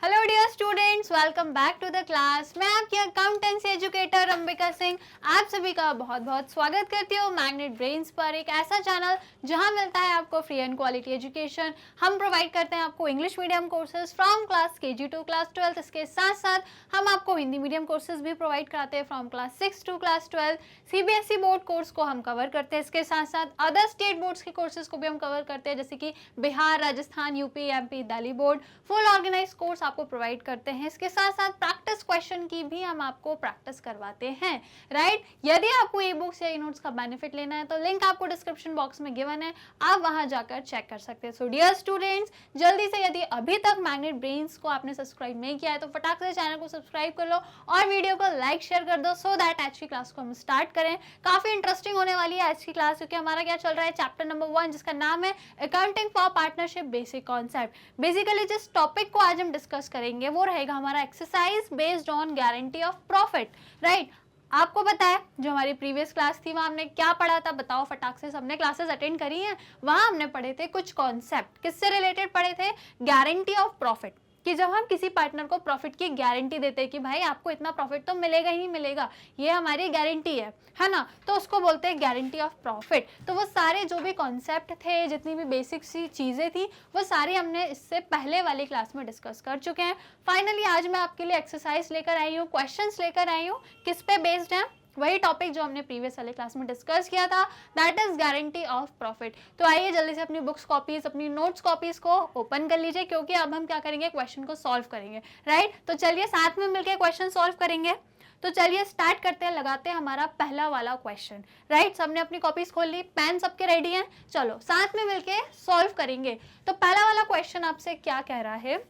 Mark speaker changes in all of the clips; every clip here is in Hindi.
Speaker 1: Hello dear students, welcome back to the class. मैं आपकी अकाउंटेंसी एजुकेटर अंबिका सिंह आप सभी का बहुत बहुत स्वागत करती हूँ मैग्नेट ब्रेन्स पर, एक ऐसा चैनल जहां मिलता है आपको फ्री एंड क्वालिटी एजुकेशन। हम प्रोवाइड करते हैं आपको English medium courses from class KG to class 12। इसके साथ साथ हम आपको हिंदी मीडियम कोर्सेज भी प्रोवाइड कराते हैं from class 6 to class 12। CBSE board course को हम कवर करते हैं, इसके साथ साथ अदर स्टेट बोर्ड्स के कोर्सेज को भी हम कवर करते हैं, जैसे कि Bihar, Rajasthan, UP, MP, Delhi board. Full organise course आपको प्रोवाइड करते हैं। इसके साथ साथ प्रैक्टिस क्वेश्चन की भी हम आपको प्रैक्टिस करवाते हैं, राइट। यदि आपको ई बुक्स या ई नोट्स का बेनिफिट लेना है तो लिंक आपको डिस्क्रिप्शन बॉक्स में गिवन है, आप वहां जाकर चेक कर सकते हैं। सो डियर स्टूडेंट्स, जल्दी से यदि अभी तक मैग्नेट ब्रेन्स को आपने सब्सक्राइब नहीं किया है तो फटाक से चैनल को सब्सक्राइब कर लो और वीडियो को लाइक शेयर कर दो, सो दैट आज की क्लास को हम स्टार्ट करें। काफी इंटरेस्टिंग होने वाली है आज की क्लास, क्योंकि हमारा क्या चल रहा है, चैप्टर नंबर 1 जिसका नाम है accounting for partnership basic concept. Basically जिस टॉपिक को आज हम डिस्कस करेंगे वो रहेगा हमारा exercise based on guarantee of profit, right. आपको पता है जो हमारी प्रीवियस क्लास थी वहां हमने क्या पढ़ा था, बताओ फटाक से। सबने क्लासेस अटेंड करी हैं, वहां हमने पढ़े थे कुछ कॉन्सेप्ट, किससे रिलेटेड पढ़े थे, गारंटी ऑफ प्रॉफिट, कि जब हम किसी पार्टनर को प्रॉफिट की गारंटी देते हैं कि भाई आपको इतना प्रॉफिट तो मिलेगा ही मिलेगा, ये हमारी गारंटी है ना, तो उसको बोलते हैं गारंटी ऑफ प्रॉफिट। तो वो सारे जो भी कॉन्सेप्ट थे, जितनी भी बेसिक सी चीजें थी, वो सारी हमने इससे पहले वाली क्लास में डिस्कस कर चुके हैं। फाइनली आज मैं आपके लिए एक्सरसाइज लेकर आई हूँ, क्वेश्चंस लेकर आई हूँ, किस पे बेस्ड है, वही टॉपिक जो हमने प्रीवियस वाले क्लास में डिस्कस किया था, that is guarantee of profit. तो आइए जल्दी से अपनी बुक्स कॉपीज, अपनी नोट्स कॉपीज को ओपन कर लीजिए, क्योंकि अब हम क्या करेंगे, क्वेश्चन को सॉल्व करेंगे, राइट। तो चलिए साथ में मिलकर क्वेश्चन सॉल्व करेंगे। तो चलिए स्टार्ट करते हैं, लगाते हैं हमारा पहला वाला क्वेश्चन, राइट। सबने अपनी कॉपीज खोल ली, पेन सबके रेडी हैं, चलो साथ में मिलके सॉल्व करेंगे। तो पहला वाला क्वेश्चन आपसे क्या कह रहा है,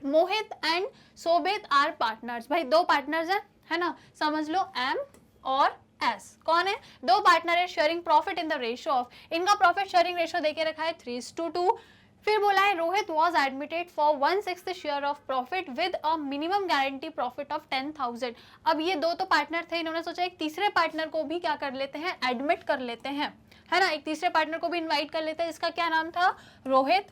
Speaker 1: मोहित एंड शोभित आर पार्टनर्स। भाई दो पार्टनर्स है ना, समझ लो M और S। कौन है, दो पार्टनर है, sharing profit in the ratio of, इनका प्रॉफिट शेयरिंग रेशियो देके रखा है 3:2। फिर बोला है Rohit was admitted for 1/6 share of profit with a minimum guarantee profit of 10,000। अब ये दो तो पार्टनर थे, इन्होंने सोचा एक तीसरे पार्टनर को भी क्या कर लेते हैं, एडमिट कर लेते हैं, है ना, एक तीसरे पार्टनर को भी इन्वाइट कर लेते हैं, जिसका क्या नाम था, रोहित।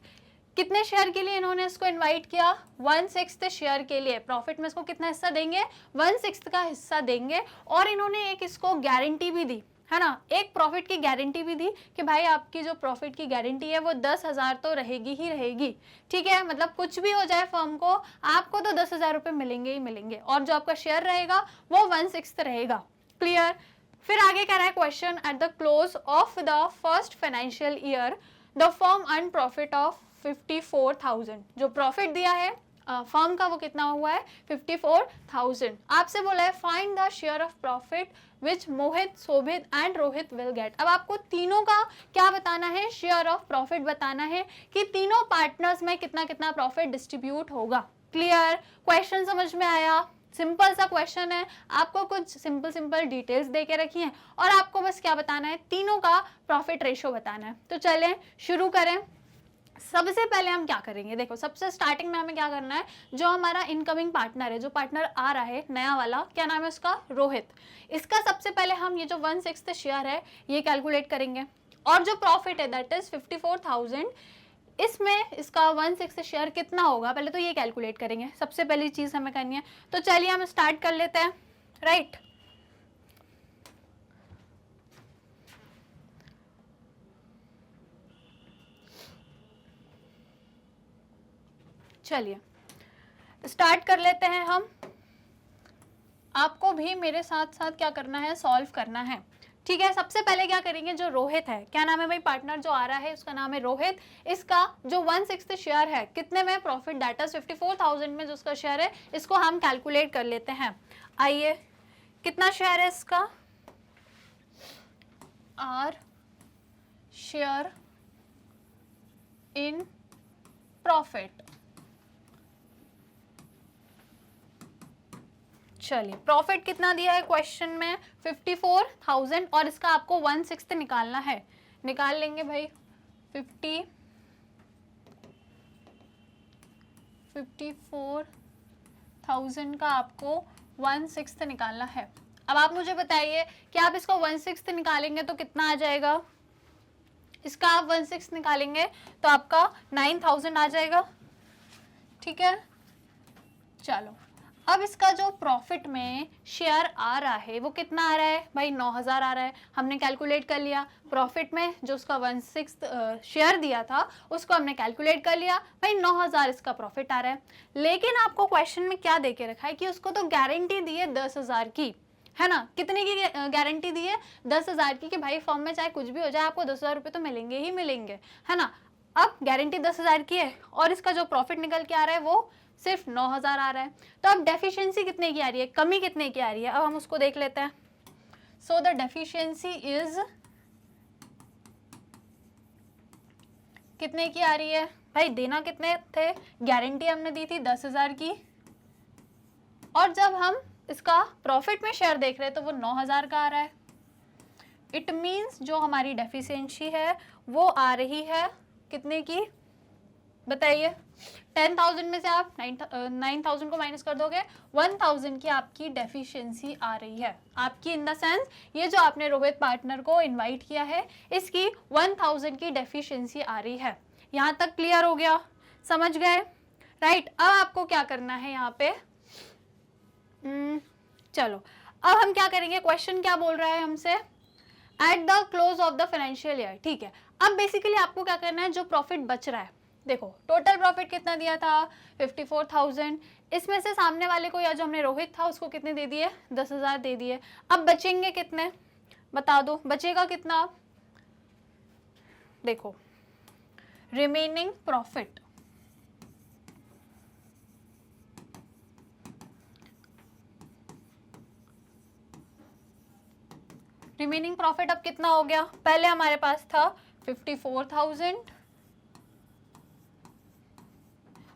Speaker 1: कितने शेयर के लिए इन्होंने इसको इनवाइट किया, 1/6 शेयर के लिए। प्रॉफिट में इसको कितना हिस्सा देंगे, 1/6 का हिस्सा देंगे। और इन्होंने एक इसको गारंटी भी दी, है ना, एक प्रॉफिट की गारंटी भी दी कि भाई आपकी जो प्रॉफिट की गारंटी है वो 10,000 तो रहेगी ही रहेगी, ठीक है। मतलब कुछ भी हो जाए फर्म को, आपको तो 10,000 रुपये मिलेंगे ही मिलेंगे, और जो आपका शेयर रहेगा वो 1/6 रहेगा। क्लियर। फिर आगे कह रहा है question, at the close of the first financial year the firm earn profit of 54,000। जो प्रॉफिट दिया है फर्म का वो कितना हुआ है, 54,000। आपसे बोला है find the share of profit which Mohit, Shobhit and Rohit will get. अब आपको तीनों का क्या बताना है, शेयर ऑफ प्रॉफिट बताना है कि तीनों पार्टनर्स में कितना कितना प्रॉफिट डिस्ट्रीब्यूट होगा। क्लियर, क्वेश्चन समझ में आया, सिंपल सा क्वेश्चन है, आपको कुछ सिंपल डिटेल्स दे के रखी हैं और आपको बस क्या बताना है, तीनों का प्रॉफिट रेशियो बताना है। तो चलें शुरू करें। सबसे पहले हम क्या करेंगे, देखो सबसे स्टार्टिंग में हमें क्या करना है, जो हमारा इनकमिंग पार्टनर है, जो पार्टनर आ रहा है नया वाला, क्या नाम है उसका, रोहित। इसका सबसे पहले हम ये जो 1/6 शेयर है ये कैलकुलेट करेंगे, और जो प्रॉफिट है दैट इज 54,000, इसमें इसका 1/6 शेयर कितना होगा, पहले तो ये कैलकुलेट करेंगे, सबसे पहली चीज हमें करनी है। तो चलिए हम स्टार्ट कर लेते हैं, राइट। चलिए स्टार्ट कर लेते हैं हम। आपको भी मेरे साथ साथ क्या करना है, सॉल्व करना है, ठीक है। सबसे पहले क्या करेंगे, जो रोहित है, क्या नाम है भाई, पार्टनर जो आ रहा है उसका नाम है रोहित। इसका जो 1/6 शेयर है कितने में, प्रॉफिट दैट इज 54,000 में जो उसका शेयर है, इसको हम कैलकुलेट कर लेते हैं। आइए, कितना शेयर है इसका, आर शेयर इन प्रॉफिट। चलिए प्रॉफिट कितना दिया है क्वेश्चन में, 54,000, और इसका आपको 1/6 निकालना है, निकाल लेंगे भाई। 54,000 का आपको 1/6 निकालना है। अब आप मुझे बताइए कि आप इसको 1/6 निकालेंगे तो कितना आ जाएगा, इसका आप 1/6 निकालेंगे तो आपका 9,000 आ जाएगा, ठीक है। चलो अब इसका जो प्रॉफिट में शेयर आ रहा है वो कितना आ रहा है भाई, 9000 आ रहा है। हमने कैलकुलेट कर लिया। प्रॉफिट में जो उसका 1/6 शेयर दिया था उसको हमने कैलकुलेट कर लिया भाई, 9000 इसका प्रॉफिट आ रहा है। लेकिन आपको क्वेश्चन में क्या दे के रखा है कि उसको तो गारंटी दी है 10,000 की, है ना। कितने की गारंटी दी है? 10,000 की, कि भाई फॉर्म में चाहे कुछ भी हो जाए आपको 10,000 रुपये तो मिलेंगे ही मिलेंगे, है ना। अब गारंटी 10,000 की है और इसका जो प्रॉफिट निकल के आ रहा है वो सिर्फ 9000 आ रहा है। तो अब डेफिशिएंसी कितने की आ रही है, कमी कितने की आ रही है, अब हम उसको देख लेते हैं। सो द डेफिशिएंसी इज कितने की आ रही है भाई, देना कितने थे, गारंटी हमने दी थी 10,000 की, और जब हम इसका प्रॉफिट में शेयर देख रहे हैं तो वो 9000 का आ रहा है। इट मीन्स जो हमारी डेफिशिएंसी है वो आ रही है कितने की बताइए। 10,000 में से आप 9,000 को माइनस कर दोगे, 1,000 की आपकी डेफिशिएंसी आ रही है। आपकी इन द सेंस ये जो आपने रोहित पार्टनर को इनवाइट किया है इसकी 1,000 की डेफिशिएंसी आ रही है। यहाँ तक क्लियर हो गया, समझ गए, राइट। अब आपको क्या करना है यहाँ पे, चलो अब हम क्या करेंगे, क्वेश्चन क्या बोल रहा है हमसे, at the close of the financial year, ठीक है। अब बेसिकली आपको क्या करना है, जो प्रॉफिट बच रहा है, देखो टोटल प्रॉफिट कितना दिया था 54,000, इसमें से सामने वाले को या जो हमने रोहित था उसको कितने दे दिए 10,000 दे दिए। अब बचेंगे कितने बता दो, बचेगा कितना, देखो रिमेनिंग प्रॉफिट, रिमेनिंग प्रॉफिट अब कितना हो गया, पहले हमारे पास था 54,000,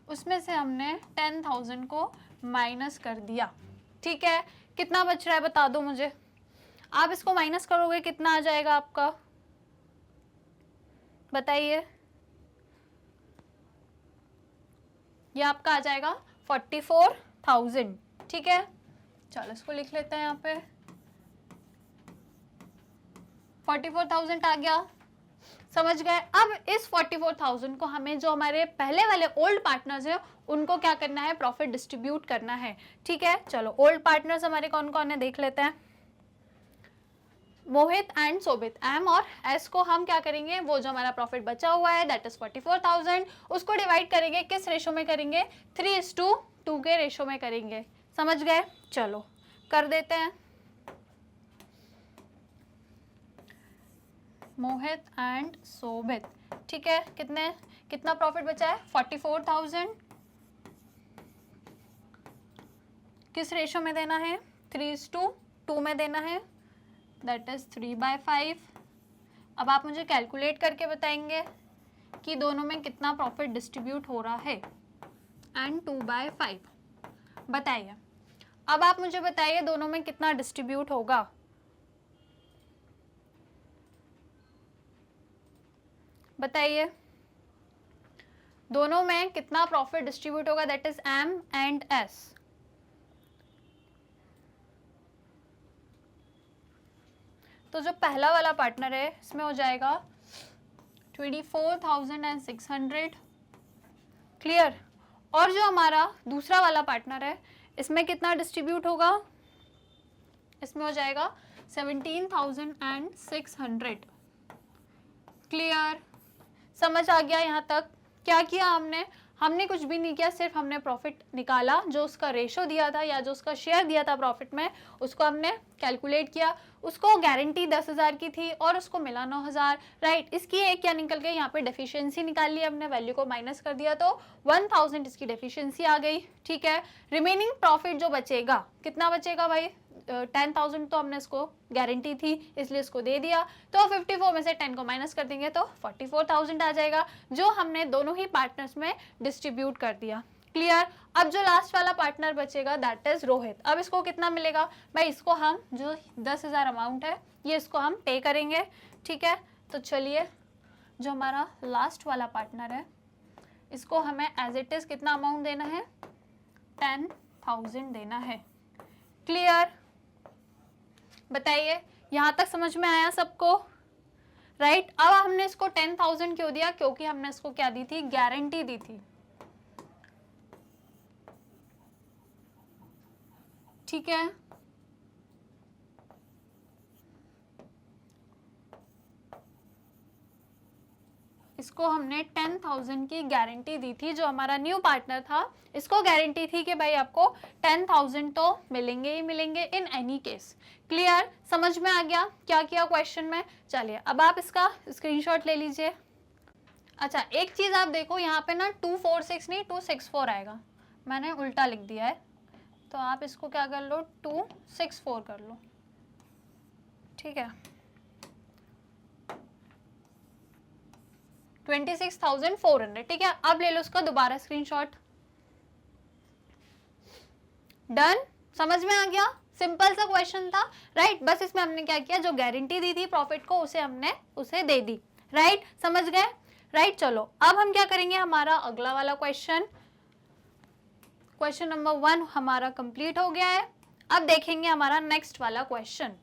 Speaker 1: उसमें से हमने 10,000 को माइनस कर दिया, ठीक है। कितना बच रहा है बता दो मुझे, आप इसको माइनस करोगे कितना आ जाएगा आपका बताइए, ये आपका आ जाएगा 44,000, ठीक है। चलो इसको लिख लेते हैं यहाँ पे, 44,000 आ गया, समझ गए। अब इस 44,000 को हमें जो हमारे पहले वाले ओल्ड पार्टनर्स हैं उनको क्या करना है, प्रॉफिट डिस्ट्रीब्यूट करना है, ठीक है। चलो ओल्ड पार्टनर्स हमारे कौन कौन है देख लेते हैं। मोहित एंड सोबित, एम और एस को हम क्या करेंगे, वो जो हमारा प्रॉफिट बचा हुआ है दैट इज 44,000, उसको डिवाइड करेंगे, किस रेशो में करेंगे, 3:2 के रेशो में करेंगे, समझ गए। चलो कर देते हैं, मोहित एंड सोबित, ठीक है। कितना प्रॉफिट बचा है 44,000, किस रेशो में देना है 3:2 में देना है, दैट इज 3/5। अब आप मुझे कैलकुलेट करके बताएंगे कि दोनों में कितना प्रॉफिट डिस्ट्रीब्यूट हो रहा है, एंड 2/5 बताइए। अब आप मुझे बताइए दोनों में कितना डिस्ट्रीब्यूट होगा, बताइए दोनों में कितना प्रॉफिट डिस्ट्रीब्यूट होगा, that is M and S. तो जो पहला वाला पार्टनर है इसमें हो जाएगा 24,600, क्लियर। और जो हमारा दूसरा वाला पार्टनर है इसमें कितना डिस्ट्रीब्यूट होगा, इसमें हो जाएगा 17,600, क्लियर, समझ आ गया। यहाँ तक क्या किया हमने कुछ भी नहीं किया, सिर्फ हमने प्रॉफिट निकाला, जो उसका रेशो दिया था या जो उसका शेयर दिया था प्रॉफिट में उसको हमने कैलकुलेट किया, उसको गारंटी 10,000 की थी और उसको मिला 9,000, राइट। इसकी एक क्या निकल गई, यहाँ पे डेफिशिएंसी निकाल ली हमने, वैल्यू को माइनस कर दिया तो 1,000 इसकी डेफिशिएंसी आ गई, ठीक है। रिमेनिंग प्रॉफिट जो बचेगा, कितना बचेगा भाई, 10,000 तो हमने इसको गारंटी थी इसलिए इसको दे दिया, तो 54 में से 10 को माइनस कर देंगे तो 44,000 आ जाएगा, जो हमने दोनों ही पार्टनर्स में डिस्ट्रीब्यूट कर दिया, क्लियर। अब जो लास्ट वाला पार्टनर बचेगा दैट इज रोहित। अब इसको कितना मिलेगा भाई, इसको हम जो 10,000 अमाउंट है ये इसको हम पे करेंगे, ठीक है। तो चलिए जो हमारा लास्ट वाला पार्टनर है इसको हमें एज इट इज कितना अमाउंट देना है, 10,000 देना है, क्लियर। बताइए यहाँ तक समझ में आया सबको, राइट। अब हमने इसको 10,000 क्यों दिया, क्योंकि हमने इसको क्या दी थी, गारंटी दी थी। ठीक है, इसको हमने 10,000 की गारंटी दी थी, जो हमारा न्यू पार्टनर था इसको गारंटी थी कि भाई आपको 10,000 तो मिलेंगे ही मिलेंगे इन एनी केस। क्लियर, समझ में आ गया क्या किया क्वेश्चन में? चलिए अब आप इसका स्क्रीनशॉट ले लीजिए। अच्छा एक चीज आप देखो यहाँ पे ना 246 नहीं 264 आएगा, मैंने उल्टा लिख दिया है, तो आप इसको क्या कर लो 264 कर लो, ठीक है। 26,400, ठीक है। अब ले लो उसका दोबारा स्क्रीनशॉट। डन, समझ में आ गया? सिंपल सा क्वेश्चन था, राइट। बस इसमें हमने क्या किया, जो गारंटी दी थी प्रॉफिट को उसे हमने उसे दे दी, राइट। समझ गए, राइट। चलो अब हम क्या करेंगे, हमारा अगला वाला क्वेश्चन, क्वेश्चन नंबर 1 हमारा कंप्लीट हो गया है। अब देखेंगे हमारा नेक्स्ट वाला क्वेश्चन।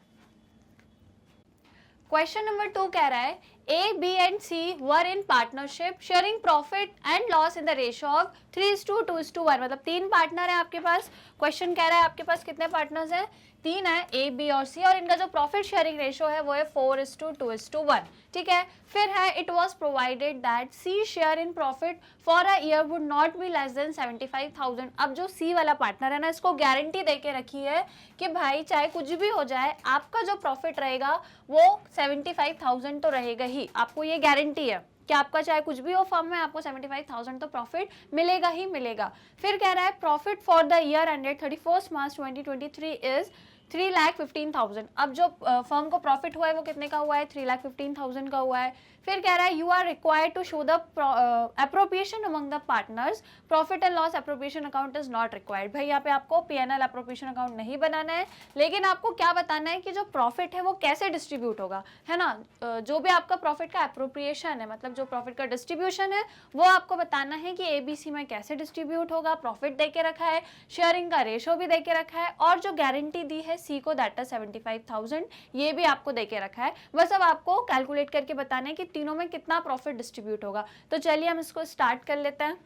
Speaker 1: क्वेश्चन नंबर 2 कह रहा है A, B and C were in partnership sharing profit and loss in the ratio of 3:2:1, मतलब 3 पार्टनर है आपके पास। क्वेश्चन कह रहा है आपके पास कितने पार्टनर्स हैं, 3 है, A, B और C, और इनका जो प्रॉफिट शेयरिंग रेशियो है वो है 4:2:1, ठीक है। फिर है it was provided that C share in profit for a year would not be less than 75,000। अब जो C वाला पार्टनर है ना, इसको गारंटी दे के रखी है कि भाई चाहे कुछ भी हो जाए आपका जो प्रॉफिट रहेगा वो 75,000 तो रहेगा ही, आपको ये गारंटी है कि आपका चाहे कुछ भी हो फर्म में आपको 75,000 तो प्रॉफिट मिलेगा ही मिलेगा। फिर कह रहा है profit for the year ended 31 March 2023 is 3,15,000। अब जो फर्म को प्रॉफिट हुआ है वो कितने का हुआ है, 3,15,000 का हुआ है। फिर कह रहा है you are required to show the appropriation among the partners, profit and loss appropriation account is not required. भाई यहाँ पे आपको P&L अप्रोप्रिएशन अकाउंट नहीं बनाना है, लेकिन आपको क्या बताना है कि जो प्रॉफिट है वो कैसे डिस्ट्रीब्यूट होगा, है ना। जो भी आपका प्रॉफिट का अप्रोप्रिएशन है, मतलब जो प्रॉफिट का डिस्ट्रीब्यूशन है वो आपको बताना है कि ABC में कैसे डिस्ट्रीब्यूट होगा। प्रॉफिट दे के रखा है, शेयरिंग का रेशो भी दे के रखा है, और जो गारंटी दी है C को दैट इज 75,000, ये भी आपको दे के रखा है। बस अब आपको कैलकुलेट करके बताना है कि तीनों में कितना प्रॉफिट डिस्ट्रीब्यूट होगा। तो चलिए हम इसको स्टार्ट कर लेते हैं।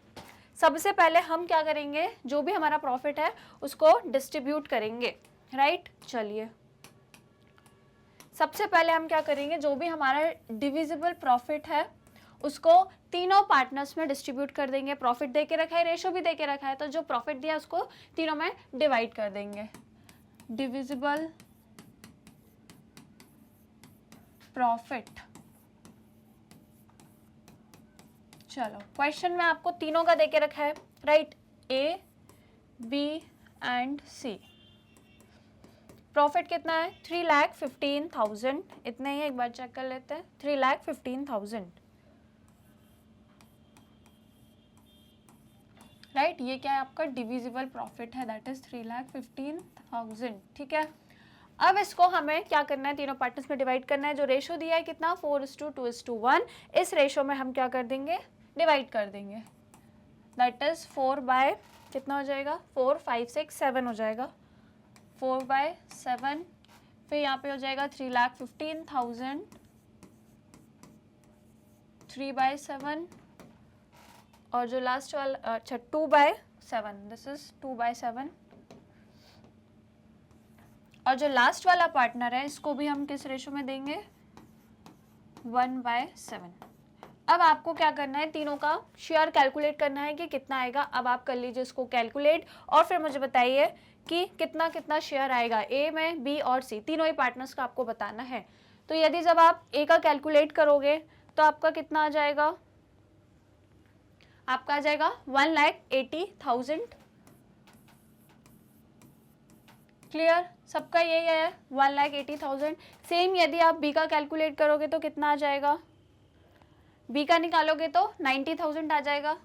Speaker 1: सबसे पहले हम क्या करेंगे, जो भी हमारा प्रॉफिट है उसको डिस्ट्रीब्यूट करेंगे, राइट। चलिए सबसे पहले हम क्या करेंगे, जो भी हमारा डिविजिबल प्रॉफिट है उसको तीनों पार्टनर्स में डिस्ट्रीब्यूट कर देंगे। प्रॉफिट दे के रखा है, रेशो भी दे के रखा है, तो जो प्रॉफिट दिया उसको तीनों में डिवाइड कर देंगे। डिविजिबल प्रॉफिट, चलो क्वेश्चन में आपको तीनों का देके रखा है, right, A, B and C। Profit कितना है, 3,15,000, इतने ही, एक बार चेक कर लेते हैं, 3,15,000, राइट। ये क्या है आपका डिविजिबल प्रॉफिट है, दैट इज 3,15,000, ठीक है। अब इसको हमें क्या करना है, तीनों पार्टनर्स में डिवाइड करना है। जो रेशो दिया है कितना, 4:2:1, इस रेशो में हम क्या कर देंगे, डिवाइड कर देंगे, दैट इज 4 बाय कितना हो जाएगा, 4, 5, 6, 7 हो जाएगा, 4/7। फिर यहाँ पे हो जाएगा 3,15,000, 3/7, और जो लास्ट वाला, अच्छा 2/7, दिस इज 2/7, और जो लास्ट वाला पार्टनर है इसको भी हम किस रेशो में देंगे, 1/7। अब आपको क्या करना है, तीनों का शेयर कैलकुलेट करना है कि कितना आएगा। अब आप कर लीजिए इसको कैलकुलेट, और फिर मुझे बताइए कि कितना कितना शेयर आएगा A में, B और C, तीनों ही पार्टनर्स का आपको बताना है। तो यदि जब आप A का कैलकुलेट करोगे तो आपका कितना आ जाएगा, आपका आ जाएगा 1,80,000। क्लियर, सबका यही है 1,80,000। सेम यदि आप B का कैलकुलेट करोगे तो कितना आ जाएगा, B का निकालोगे तो 90,000 आ जाएगा।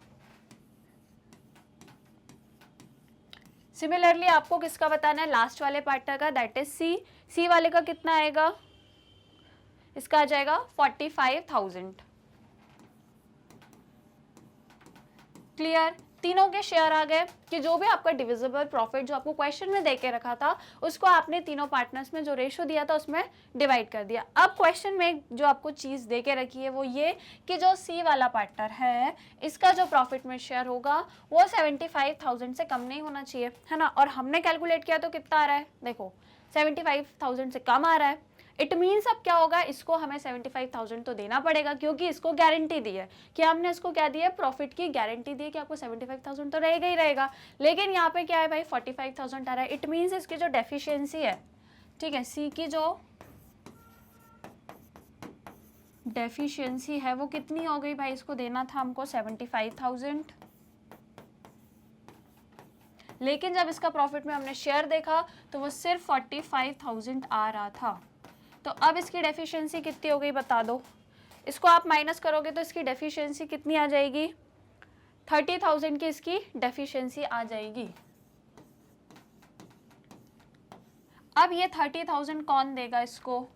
Speaker 1: सिमिलरली आपको किसका बताना है, लास्ट वाले पार्टनर का, दैट इज C। C वाले का कितना आएगा, इसका आ जाएगा 45,000। क्लियर, तीनों के शेयर आ गए कि जो भी आपका डिविजिबल प्रॉफिट जो आपको क्वेश्चन में दे के रखा था उसको आपने तीनों पार्टनर्स में जो रेशो दिया था उसमें डिवाइड कर दिया। अब क्वेश्चन में जो आपको चीज़ दे के रखी है वो ये कि जो सी वाला पार्टनर है इसका जो प्रॉफिट में शेयर होगा वो 75,000 से कम नहीं होना चाहिए, है ना। और हमने कैलकुलेट किया तो कितना आ रहा है, देखो 75,000 से कम आ रहा है। इट मीन्स अब क्या होगा, इसको हमें 75,000 तो देना पड़ेगा क्योंकि इसको गारंटी दी है कि हमने इसको क्या दिया, प्रॉफिट की गारंटी दी है कि आपको 75,000 तो रहेगा ही रहेगा। लेकिन यहाँ पे क्या है भाई 45,000 आ रहा है। इट मीन्स इसकी जो डेफिशिएंसी है, ठीक है, सी की जो डेफिशिएंसी है वो कितनी हो गई भाई, इसको देना था हमको 75,000, लेकिन जब इसका प्रॉफिट में हमने शेयर देखा तो वो सिर्फ 45,000 आ रहा था। तो अब इसकी डेफिशिएंसी कितनी हो गई बता दो। इसको आप माइनस करोगे तो इसकी डेफिशिएंसी कितनी आ जाएगी, 30,000 की इसकी डेफिशिएंसी आ जाएगी। अब ये 30,000 कौन देगा इसको,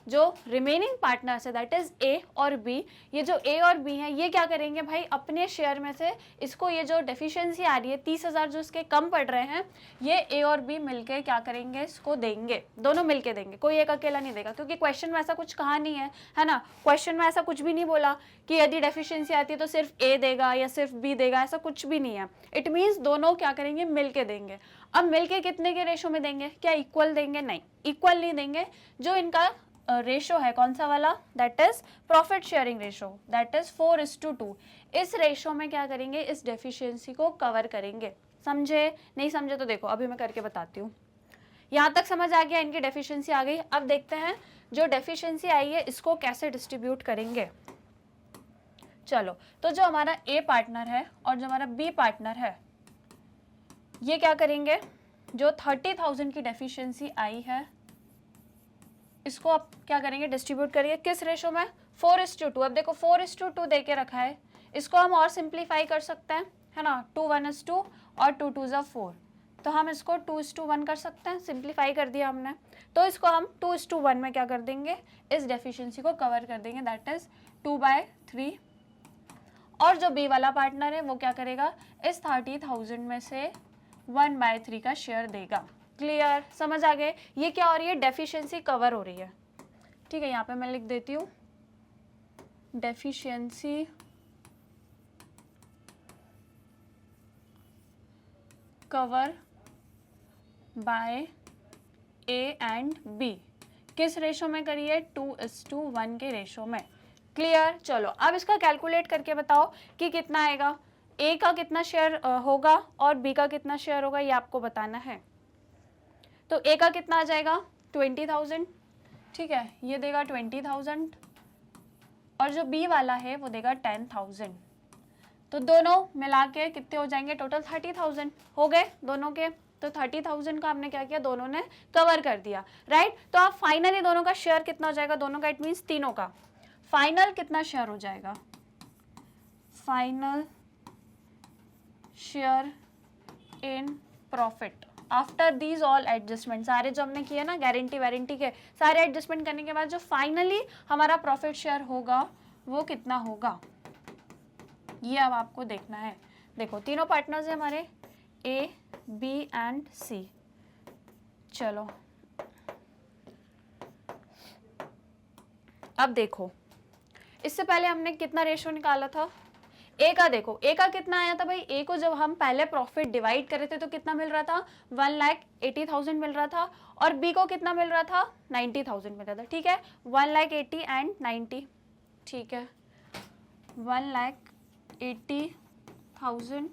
Speaker 1: जो रिमेनिंग पार्टनर्स है दैट इज ए और बी। ये जो ए और बी है ये क्या करेंगे भाई, अपने शेयर में से इसको ये जो डेफिशिएंसी आ रही है 30,000 जो इसके कम पड़ रहे हैं, ये ए और बी मिलके क्या करेंगे, इसको देंगे, दोनों मिलके देंगे, कोई एक अकेला नहीं देगा क्योंकि क्वेश्चन में ऐसा कुछ कहा नहीं है ना। क्वेश्चन में ऐसा कुछ भी नहीं बोला कि यदि डेफिशिएंसी आती है तो सिर्फ ए देगा या सिर्फ बी देगा, ऐसा कुछ भी नहीं है। इट मीन्स दोनों क्या करेंगे, मिलके देंगे। अब मिलके कितने के रेशो में देंगे, क्या इक्वल देंगे, नहीं इक्वल नहीं देंगे। जो इनका रेशो है कौन सा वाला, that is profit sharing ratio, that is 4:2। इस रेशो में क्या करेंगे, इस डेफिशिएंसी को कवर करेंगे। समझे, नहीं समझे तो देखो अभी मैं करके बताती हूँ। यहाँ तक समझ आ गया, इनकी डेफिशिएंसी आ गई। अब देखते हैं जो डेफिशिएंसी आई है इसको कैसे डिस्ट्रीब्यूट करेंगे। चलो, तो जो हमारा ए पार्टनर है और जो हमारा बी पार्टनर है ये क्या करेंगे, जो 30,000 की डेफिशिएंसी आई है इसको आप क्या करेंगे, डिस्ट्रीब्यूट करिए किस रेशो में, 4:2। अब देखो 4:2 दे के रखा है, इसको हम और सिंप्लीफाई कर सकते हैं, है ना। 2:1 और 2:2 तो हम इसको 2:1 कर सकते हैं, सिंप्लीफाई कर दिया हमने। तो इसको हम 2:1 में क्या कर देंगे, इस डेफिशिएंसी को कवर कर देंगे, दैट इज 2/3। और जो बी वाला पार्टनर है वो क्या करेगा, इस 30,000 में से 1/3 का शेयर देगा। क्लियर, समझ आ गए। ये क्या हो रही है, डेफिशिएंसी कवर हो रही है, ठीक है। यहाँ पे मैं लिख देती हूँ deficiency cover by A and B. किस रेशो में करिए, 2:1 के रेशो में। क्लियर, चलो अब इसका कैलकुलेट करके बताओ कि कितना आएगा, ए का कितना शेयर होगा और बी का कितना शेयर होगा, ये आपको बताना है। तो ए का कितना आ जाएगा, 20,000, ठीक है, ये देगा 20,000 और जो बी वाला है वो देगा 10,000। तो दोनों मिला के कितने हो जाएंगे, टोटल 30,000 हो गए दोनों के। तो 30,000 का हमने क्या किया, दोनों ने कवर कर दिया, राइट। तो आप फाइनली दोनों का शेयर कितना हो जाएगा, दोनों का, इट मीन्स तीनों का फाइनल कितना शेयर हो जाएगा, final share in profit after these all adjustment. सारे जो हमने किए ना गारंटी वारंटी के सारे एडजस्टमेंट करने के बाद जो फाइनली हमारा प्रॉफिट शेयर होगा वो कितना होगा, ये अब आपको देखना है। देखो तीनों पार्टनर्स है हमारे ए बी एंड सी। चलो अब देखो, इससे पहले हमने कितना रेशो निकाला था, ए का देखो, ए का कितना आया था भाई, ए को जब हम पहले प्रॉफिट डिवाइड करे थे तो कितना मिल रहा था, 1,80,000 मिल रहा था। और बी को कितना मिल रहा था, 90,000 मिल रहा था, ठीक है। 1,80,000 एंड 90, ठीक है, 1,80,000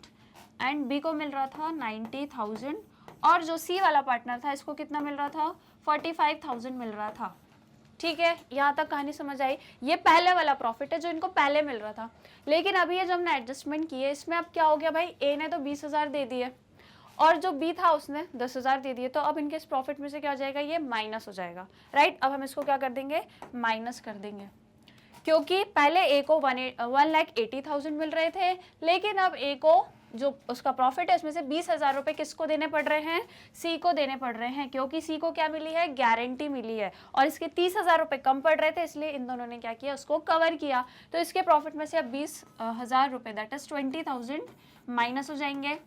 Speaker 1: एंड बी को मिल रहा था 90,000। और जो सी वाला पार्टनर था इसको कितना मिल रहा था, 45,000 मिल रहा था, ठीक है। यहाँ तक कहानी समझ आई। ये पहले वाला प्रॉफिट है जो इनको पहले मिल रहा था, लेकिन अभी ये जो हमने एडजस्टमेंट की है इसमें अब क्या हो गया भाई, ए ने तो 20,000 दे दिए और जो बी था उसने 10,000 दे दिए। तो अब इनके इस प्रॉफिट में से क्या हो जाएगा, ये माइनस हो जाएगा, राइट। अब हम इसको क्या कर देंगे, माइनस कर देंगे, क्योंकि पहले ए को 1,80,000 मिल रहे थे, लेकिन अब ए को
Speaker 2: जो उसका प्रॉफिट है उसमें से 20,000 रुपये किसको देने पड़ रहे हैं, सी को देने पड़ रहे हैं, क्योंकि सी को क्या मिली है, गारंटी मिली है, और इसके 30,000 रुपये कम पड़ रहे थे, इसलिए इन दोनों ने क्या किया, उसको कवर किया। तो इसके प्रॉफिट में से अब 20,000 रुपये दैट इज 20,000 माइनस हो जाएंगे।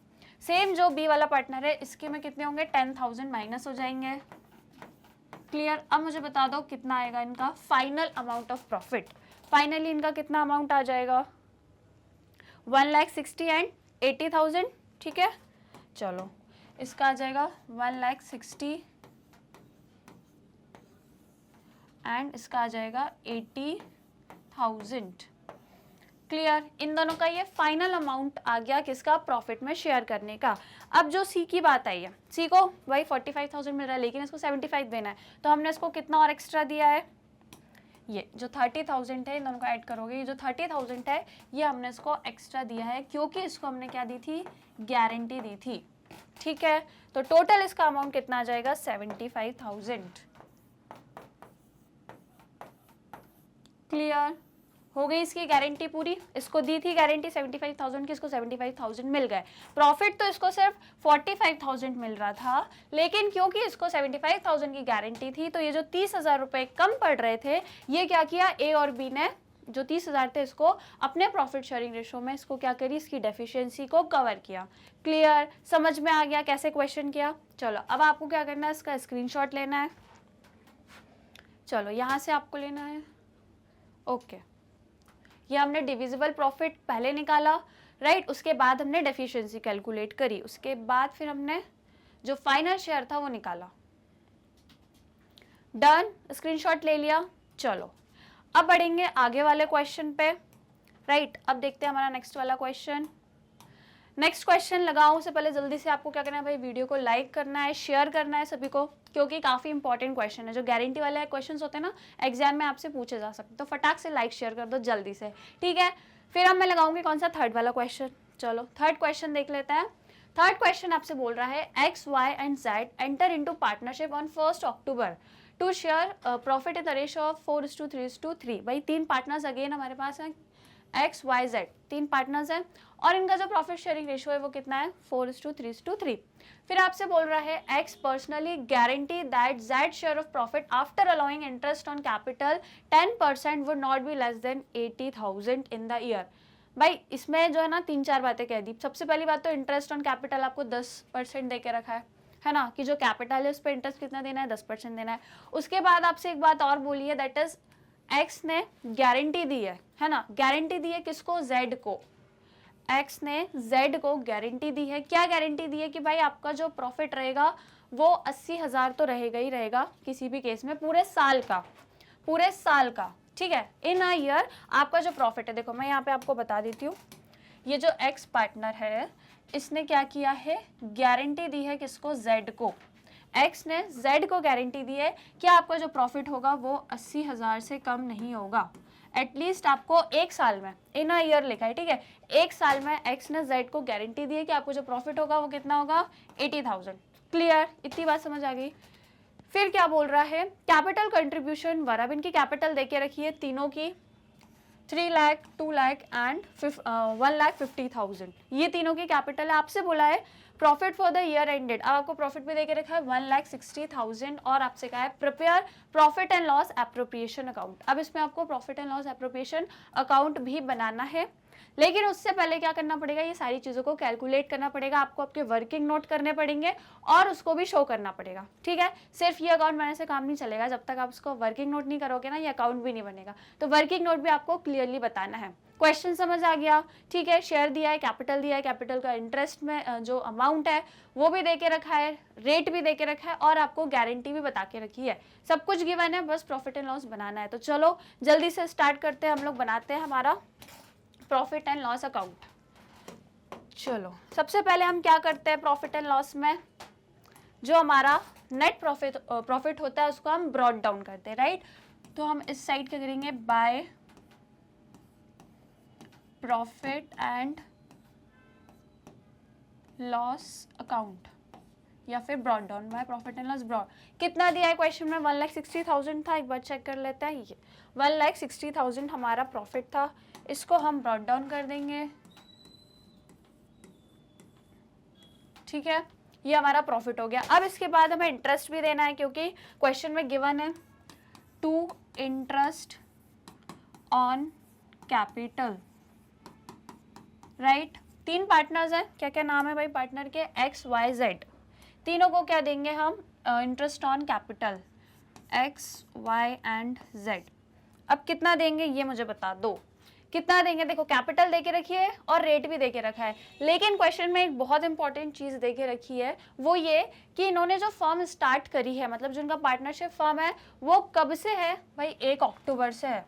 Speaker 2: सेम जो बी वाला पार्टनर है इसके में कितने होंगे, 10,000 माइनस हो जाएंगे। क्लियर। अब मुझे बता दो कितना आएगा इनका final amount of profit. Finally इनका कितना अमाउंट आ जाएगा, 1,60,000 एंड 80,000। ठीक है, चलो इसका आ जाएगा 1,60,000 एंड इसका आ जाएगा 80,000। क्लियर। इन दोनों का ये फाइनल अमाउंट आ गया किसका, प्रॉफिट में शेयर करने का। अब जो सी की बात आई है, सी को वही 45,000 मिल रहा है, लेकिन इसको 75 देना है, तो हमने इसको कितना और एक्स्ट्रा दिया है, ये जो 30,000 है, इन दोनों को ऐड करोगे, ये जो 30,000 है ये हमने इसको एक्स्ट्रा दिया है, क्योंकि इसको हमने क्या दी थी, गारंटी दी थी। ठीक है, तो टोटल इसका अमाउंट कितना आ जाएगा, 75,000। क्लियर हो गई इसकी गारंटी पूरी, इसको दी थी गारंटी 75,000 की, इसको 75,000 मिल गए। प्रॉफिट तो इसको सिर्फ 45,000 मिल रहा था, लेकिन क्योंकि इसको 75,000 की गारंटी थी, तो ये जो 30,000 रुपये कम पड़ रहे थे, ये क्या किया, ए और बी ने जो 30,000 थे इसको अपने प्रॉफिट शेयरिंग रेशो में इसको क्या करी, इसकी डेफिशिएंसी को कवर किया। क्लियर, समझ में आ गया कैसे क्वेश्चन किया। चलो अब आपको क्या करना है, इसका स्क्रीनशॉट लेना है। चलो यहाँ से आपको लेना है। ओके, ये हमने डिविजिबल प्रॉफिट पहले निकाला, राइट, उसके बाद हमने डेफिशिएंसी कैलकुलेट करी, उसके बाद फिर हमने जो फाइनल शेयर था वो निकाला। डन, स्क्रीनशॉट ले लिया। चलो अब बढ़ेंगे आगे वाले क्वेश्चन पे, राइट। अब देखते हैं हमारा नेक्स्ट वाला क्वेश्चन। नेक्स्ट क्वेश्चन लगाऊं उससे पहले जल्दी से आपको क्या करना है भाई, वीडियो को लाइक करना है, शेयर करना है सभी को, क्योंकि काफ़ी इंपॉर्टेंट क्वेश्चन है। जो गारंटी वाले क्वेश्चंस होते हैं ना, एग्जाम में आपसे पूछे जा सकते, तो फटाक से लाइक शेयर कर दो जल्दी से, ठीक है। फिर अब मैं लगाऊंगी कौन सा, थर्ड वाला क्वेश्चन। चलो थर्ड क्वेश्चन देख लेते हैं। थर्ड क्वेश्चन आपसे बोल रहा है, X, Y and Z enter into partnership on 1 October to share profit in the ratio of 4:3:3। भाई तीन पार्टनर्स अगेन हमारे पास हैं, एक्स, वाई, जेड, तीन पार्टनर्स हैं, और इनका जो प्रॉफिट शेयरिंग रेशियो है वो कितना है, 4:3:3। फिर आपसे बोल रहा है, x personally guarantee that Z share of profit after allowing interest on capital 10% would not be less than 80,000 in the year. भाई इसमें जो है ना 3-4 बातें कह दी। सबसे पहली बात तो इंटरेस्ट ऑन कैपिटल आपको 10% दे के रखा है ना, कि जो कैपिटल है उस पर इंटरेस्ट कितना देना है, 10% देना है। उसके बाद आपसे एक बात और बोली है, दैट इज एक्स ने गारंटी दी है ना, गारंटी दी है किसको, जेड को। एक्स ने जेड को गारंटी दी है, क्या गारंटी दी है, कि भाई आपका जो प्रॉफिट रहेगा वो 80,000 तो रहेगा ही रहेगा किसी भी केस में, पूरे साल का, ठीक है। इन अ ईयर आपका जो प्रॉफिट है, देखो मैं यहाँ पे आपको बता देती हूँ, ये जो एक्स पार्टनर है इसने क्या किया है, गारंटी दी है किसको, जेड को। एक्स ने जेड को गारंटी दी है कि आपका जो प्रॉफिट होगा वो 80,000 से कम नहीं होगा, एटलीस्ट आपको एक साल में, इन अ ईयर लिखा है, ठीक है, एक साल में एक्स ने जेड को गारंटी दी है कि आपको जो प्रॉफिट होगा वो कितना होगा, 80,000। क्लियर, इतनी बात समझ आ गई। फिर क्या बोल रहा है, कैपिटल कंट्रीब्यूशन वराब, इनकी कैपिटल देके रखी है तीनों की, 3 लाख, 2 लाख एंड 1,50,000, ये तीनों की कैपिटल है। आपसे बोला है profit for the year ended, अब आपको प्रॉफिट भी देके रखा है 1,60,000, और आपसे कहा है prepare profit and loss appropriation account. अब इसमें आपको profit and loss appropriation account भी बनाना है, लेकिन उससे पहले क्या करना पड़ेगा, ये सारी चीज़ों को कैलकुलेट करना पड़ेगा, आपको आपके वर्किंग नोट करने पड़ेंगे और उसको भी शो करना पड़ेगा, ठीक है। सिर्फ ये अकाउंट बनाने से काम नहीं चलेगा, जब तक आप उसको वर्किंग नोट नहीं करोगे ना, ये अकाउंट भी नहीं बनेगा। तो वर्किंग नोट भी आपको क्लियरली बताना है। क्वेश्चन समझ आ गया, ठीक है। शेयर दिया है, कैपिटल दिया है, कैपिटल का इंटरेस्ट में जो अमाउंट है वो भी दे के रखा है, रेट भी दे के रखा है, और आपको गारंटी भी बता के रखी है, सब कुछ गिवन है, बस प्रॉफिट एंड लॉस बनाना है। तो चलो जल्दी से स्टार्ट करते हैं, हम लोग बनाते हैं हमारा प्रॉफिट एंड लॉस अकाउंट। चलो सबसे पहले हम क्या करते हैं, प्रॉफिट एंड लॉस में जो हमारा नेट प्रॉफिट होता है उसको हम ब्रॉट डाउन करते हैं, राइट। तो हम इस साइड क्या करेंगे, by profit and loss account, या फिर brought down by profit and loss brought. कितना दिया है क्वेश्चन में, 1,60,000 था, एक बार चेक कर लेते हैं। ये 1,60,000 हमारा प्रॉफिट था, इसको हम ब्रॉट डाउन कर देंगे ठीक है, ये हमारा प्रॉफिट हो गया। अब इसके बाद हमें इंटरेस्ट भी देना है क्योंकि क्वेश्चन में गिवन है to interest on capital, right. 3 partners हैं, क्या क्या नाम है भाई पार्टनर के, एक्स वाई जेड। तीनों को क्या देंगे हम, interest on capital, X Y and Z. अब कितना देंगे ये मुझे बता दो, कितना देंगे। देखो कैपिटल दे के रखी है और रेट भी दे के रखा है, लेकिन क्वेश्चन में एक बहुत इंपॉर्टेंट चीज़ दे के रखी है, वो ये कि इन्होंने जो फर्म स्टार्ट करी है, मतलब जो इनका पार्टनरशिप फर्म है, वो कब से है भाई, 1 अक्टूबर से है,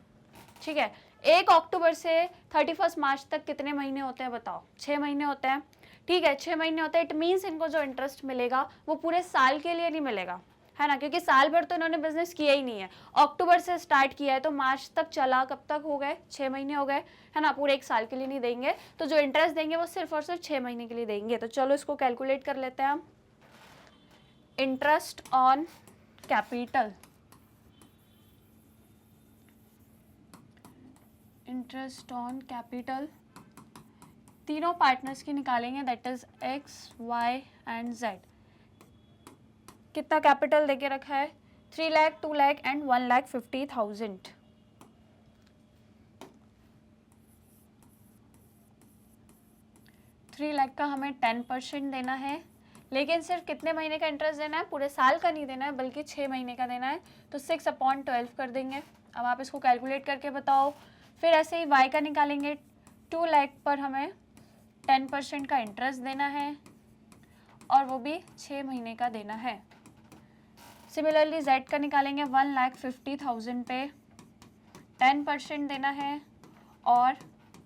Speaker 2: ठीक है। 1 अक्टूबर से 31 मार्च तक कितने महीने होते हैं बताओ, 6 महीने होते हैं, ठीक है, 6 महीने होते हैं। इट मीन्स इनको जो इंटरेस्ट मिलेगा वो पूरे साल के लिए नहीं मिलेगा, है ना, क्योंकि साल भर तो इन्होंने बिजनेस किया ही नहीं है। अक्टूबर से स्टार्ट किया है तो मार्च तक चला, कब तक हो गए, 6 महीने हो गए, है ना, पूरे 1 साल के लिए नहीं देंगे। तो जो इंटरेस्ट देंगे वो सिर्फ और सिर्फ 6 महीने के लिए देंगे। तो चलो इसको कैलकुलेट कर लेते हैं हम। Interest on capital, interest on capital तीनों पार्टनर्स की निकालेंगे, that is X Y and Z. कितना कैपिटल देके रखा है, 3 लाख, 2 लाख एंड 1,50,000। 3 लाख का हमें 10% देना है, लेकिन सिर्फ कितने महीने का इंटरेस्ट देना है, पूरे साल का नहीं देना है बल्कि 6 महीने का देना है। तो 6/12 कर देंगे। अब आप इसको कैलकुलेट करके बताओ। फिर ऐसे ही y का निकालेंगे, 2 लाख पर हमें 10% का इंटरेस्ट देना है और वो भी 6 महीने का देना है। सिमिलरली z का निकालेंगे, 1,50,000 पे 10% देना है और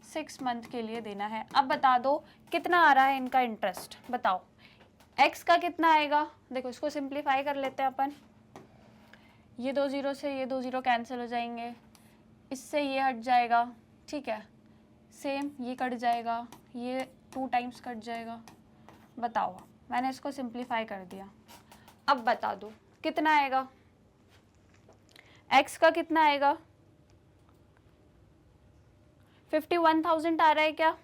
Speaker 2: 6 मंथ के लिए देना है। अब बता दो कितना आ रहा है इनका इंटरेस्ट, बताओ। x का कितना आएगा, देखो इसको सिंप्लीफाई कर लेते हैं अपन। ये 2 0 से ये 2 0 कैंसिल हो जाएंगे, इससे ये हट जाएगा, ठीक है, सेम ये कट जाएगा, ये 2 टाइम्स कट जाएगा। बताओ, मैंने इसको सिंप्लीफाई कर दिया। अब बता दो कितना आएगा, x का कितना आएगा, 51,000 आ रहा है क्या,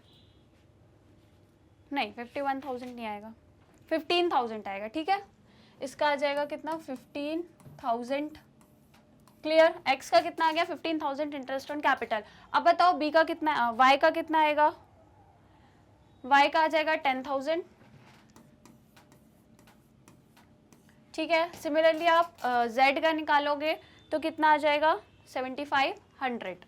Speaker 2: नहीं 51,000 नहीं आएगा, 15,000 आएगा, ठीक है। इसका आ जाएगा कितना, 15,000। क्लियर, x का कितना आ गया, 15,000 इंटरेस्ट ऑन कैपिटल। अब बताओ b का कितना, y का कितना आएगा, y का आ जाएगा 10,000, ठीक है। सिमिलरली आप z का निकालोगे तो कितना आ जाएगा, 7,500।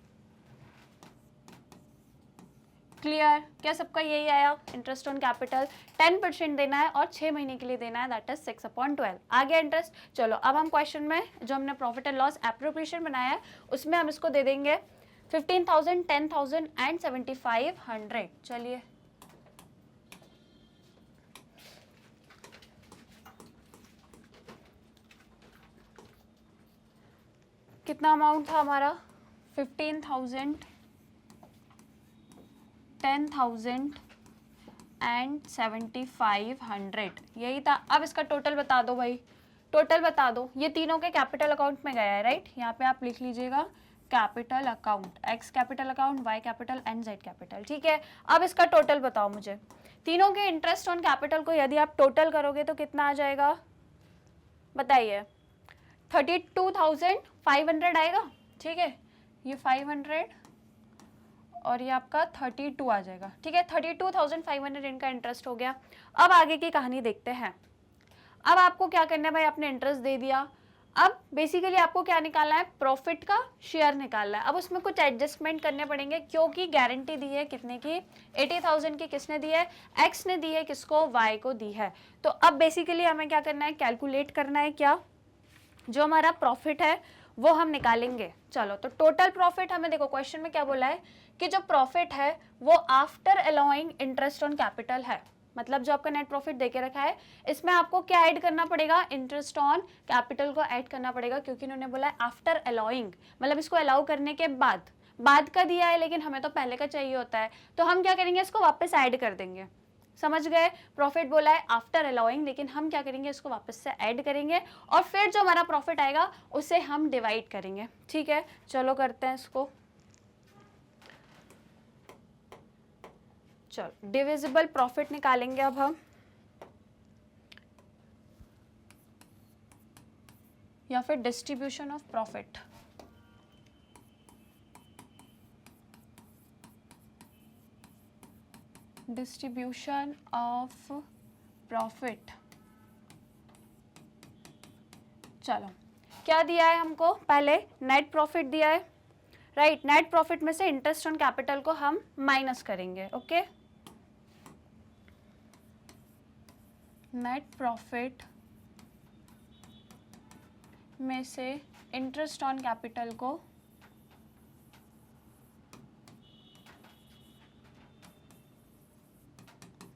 Speaker 2: क्लियर, क्या सबका यही आया, इंटरेस्ट ऑन कैपिटल 10% देना है और 6 महीने के लिए देना है, दैट इज 6/12। आ गया इंटरेस्ट। चलो अब हम क्वेश्चन में जो हमने प्रॉफिट एंड लॉस एप्रोप्रिएशन बनाया है उसमें हम इसको दे देंगे 15,000, 10,000 एंड 7,500। चलिए कितना अमाउंट था हमारा, 15,000, 10,000 एंड 7,500, यही था। अब इसका टोटल बता दो भाई, टोटल बता दो। ये तीनों के कैपिटल अकाउंट में गया है, राइट। यहाँ पे आप लिख लीजिएगा capital account, X capital account, Y capital and Z capital, ठीक है। अब इसका टोटल बताओ मुझे। तीनों के इंटरेस्ट ऑन कैपिटल को यदि आप टोटल करोगे तो कितना आ जाएगा, बताइए। 32,500 आएगा, ठीक है। ये 500 और ये आपका 32 आ जाएगा, ठीक है। 32,500 इनका इंटरेस्ट हो गया। अब आगे की कहानी देखते हैं। अब आपको क्या करना है भाई, आपने इंटरेस्ट दे दिया। अब बेसिकली आपको क्या निकालना है, प्रॉफिट का शेयर निकालना है। अब उसमें कुछ एडजस्टमेंट करने पड़ेंगे क्योंकि गारंटी दी है कितने की, 80,000 की। किसने दी है, एक्स ने दी है, किसको, वाई को दी है। तो अब बेसिकली हमें क्या करना है, कैलकुलेट करना है क्या, जो हमारा प्रॉफिट है वो हम निकालेंगे। चलो तो टोटल प्रॉफिट हमें, देखो क्वेश्चन में क्या बोला है कि जो प्रॉफिट है वो after allowing interest on capital है। मतलब जो आपका नेट प्रॉफिट देके रखा है इसमें आपको क्या ऐड करना पड़ेगा, इंटरेस्ट ऑन कैपिटल को ऐड करना पड़ेगा, क्योंकि इन्होंने बोला है आफ्टर अलाउइंग, मतलब इसको अलाउ करने के बाद का दिया है, लेकिन हमें तो पहले का चाहिए होता है। तो हम क्या करेंगे, इसको वापस ऐड कर देंगे। समझ गए, प्रॉफिट बोला है आफ्टर अलाउइंग, लेकिन हम क्या करेंगे, इसको वापस से ऐड करेंगे और फिर जो हमारा प्रॉफिट आएगा उसे हम डिवाइड करेंगे, ठीक है। चलो करते हैं इसको। चलो डिविजिबल प्रॉफिट निकालेंगे अब हम। या फिर distribution of profit. Distribution of profit. चलो क्या दिया है हमको, पहले नेट प्रॉफिट दिया है, राइट। नेट प्रॉफिट में से इंटरेस्ट ऑन कैपिटल को हम माइनस करेंगे, ओके। नेट प्रॉफिट में से इंटरेस्ट ऑन कैपिटल को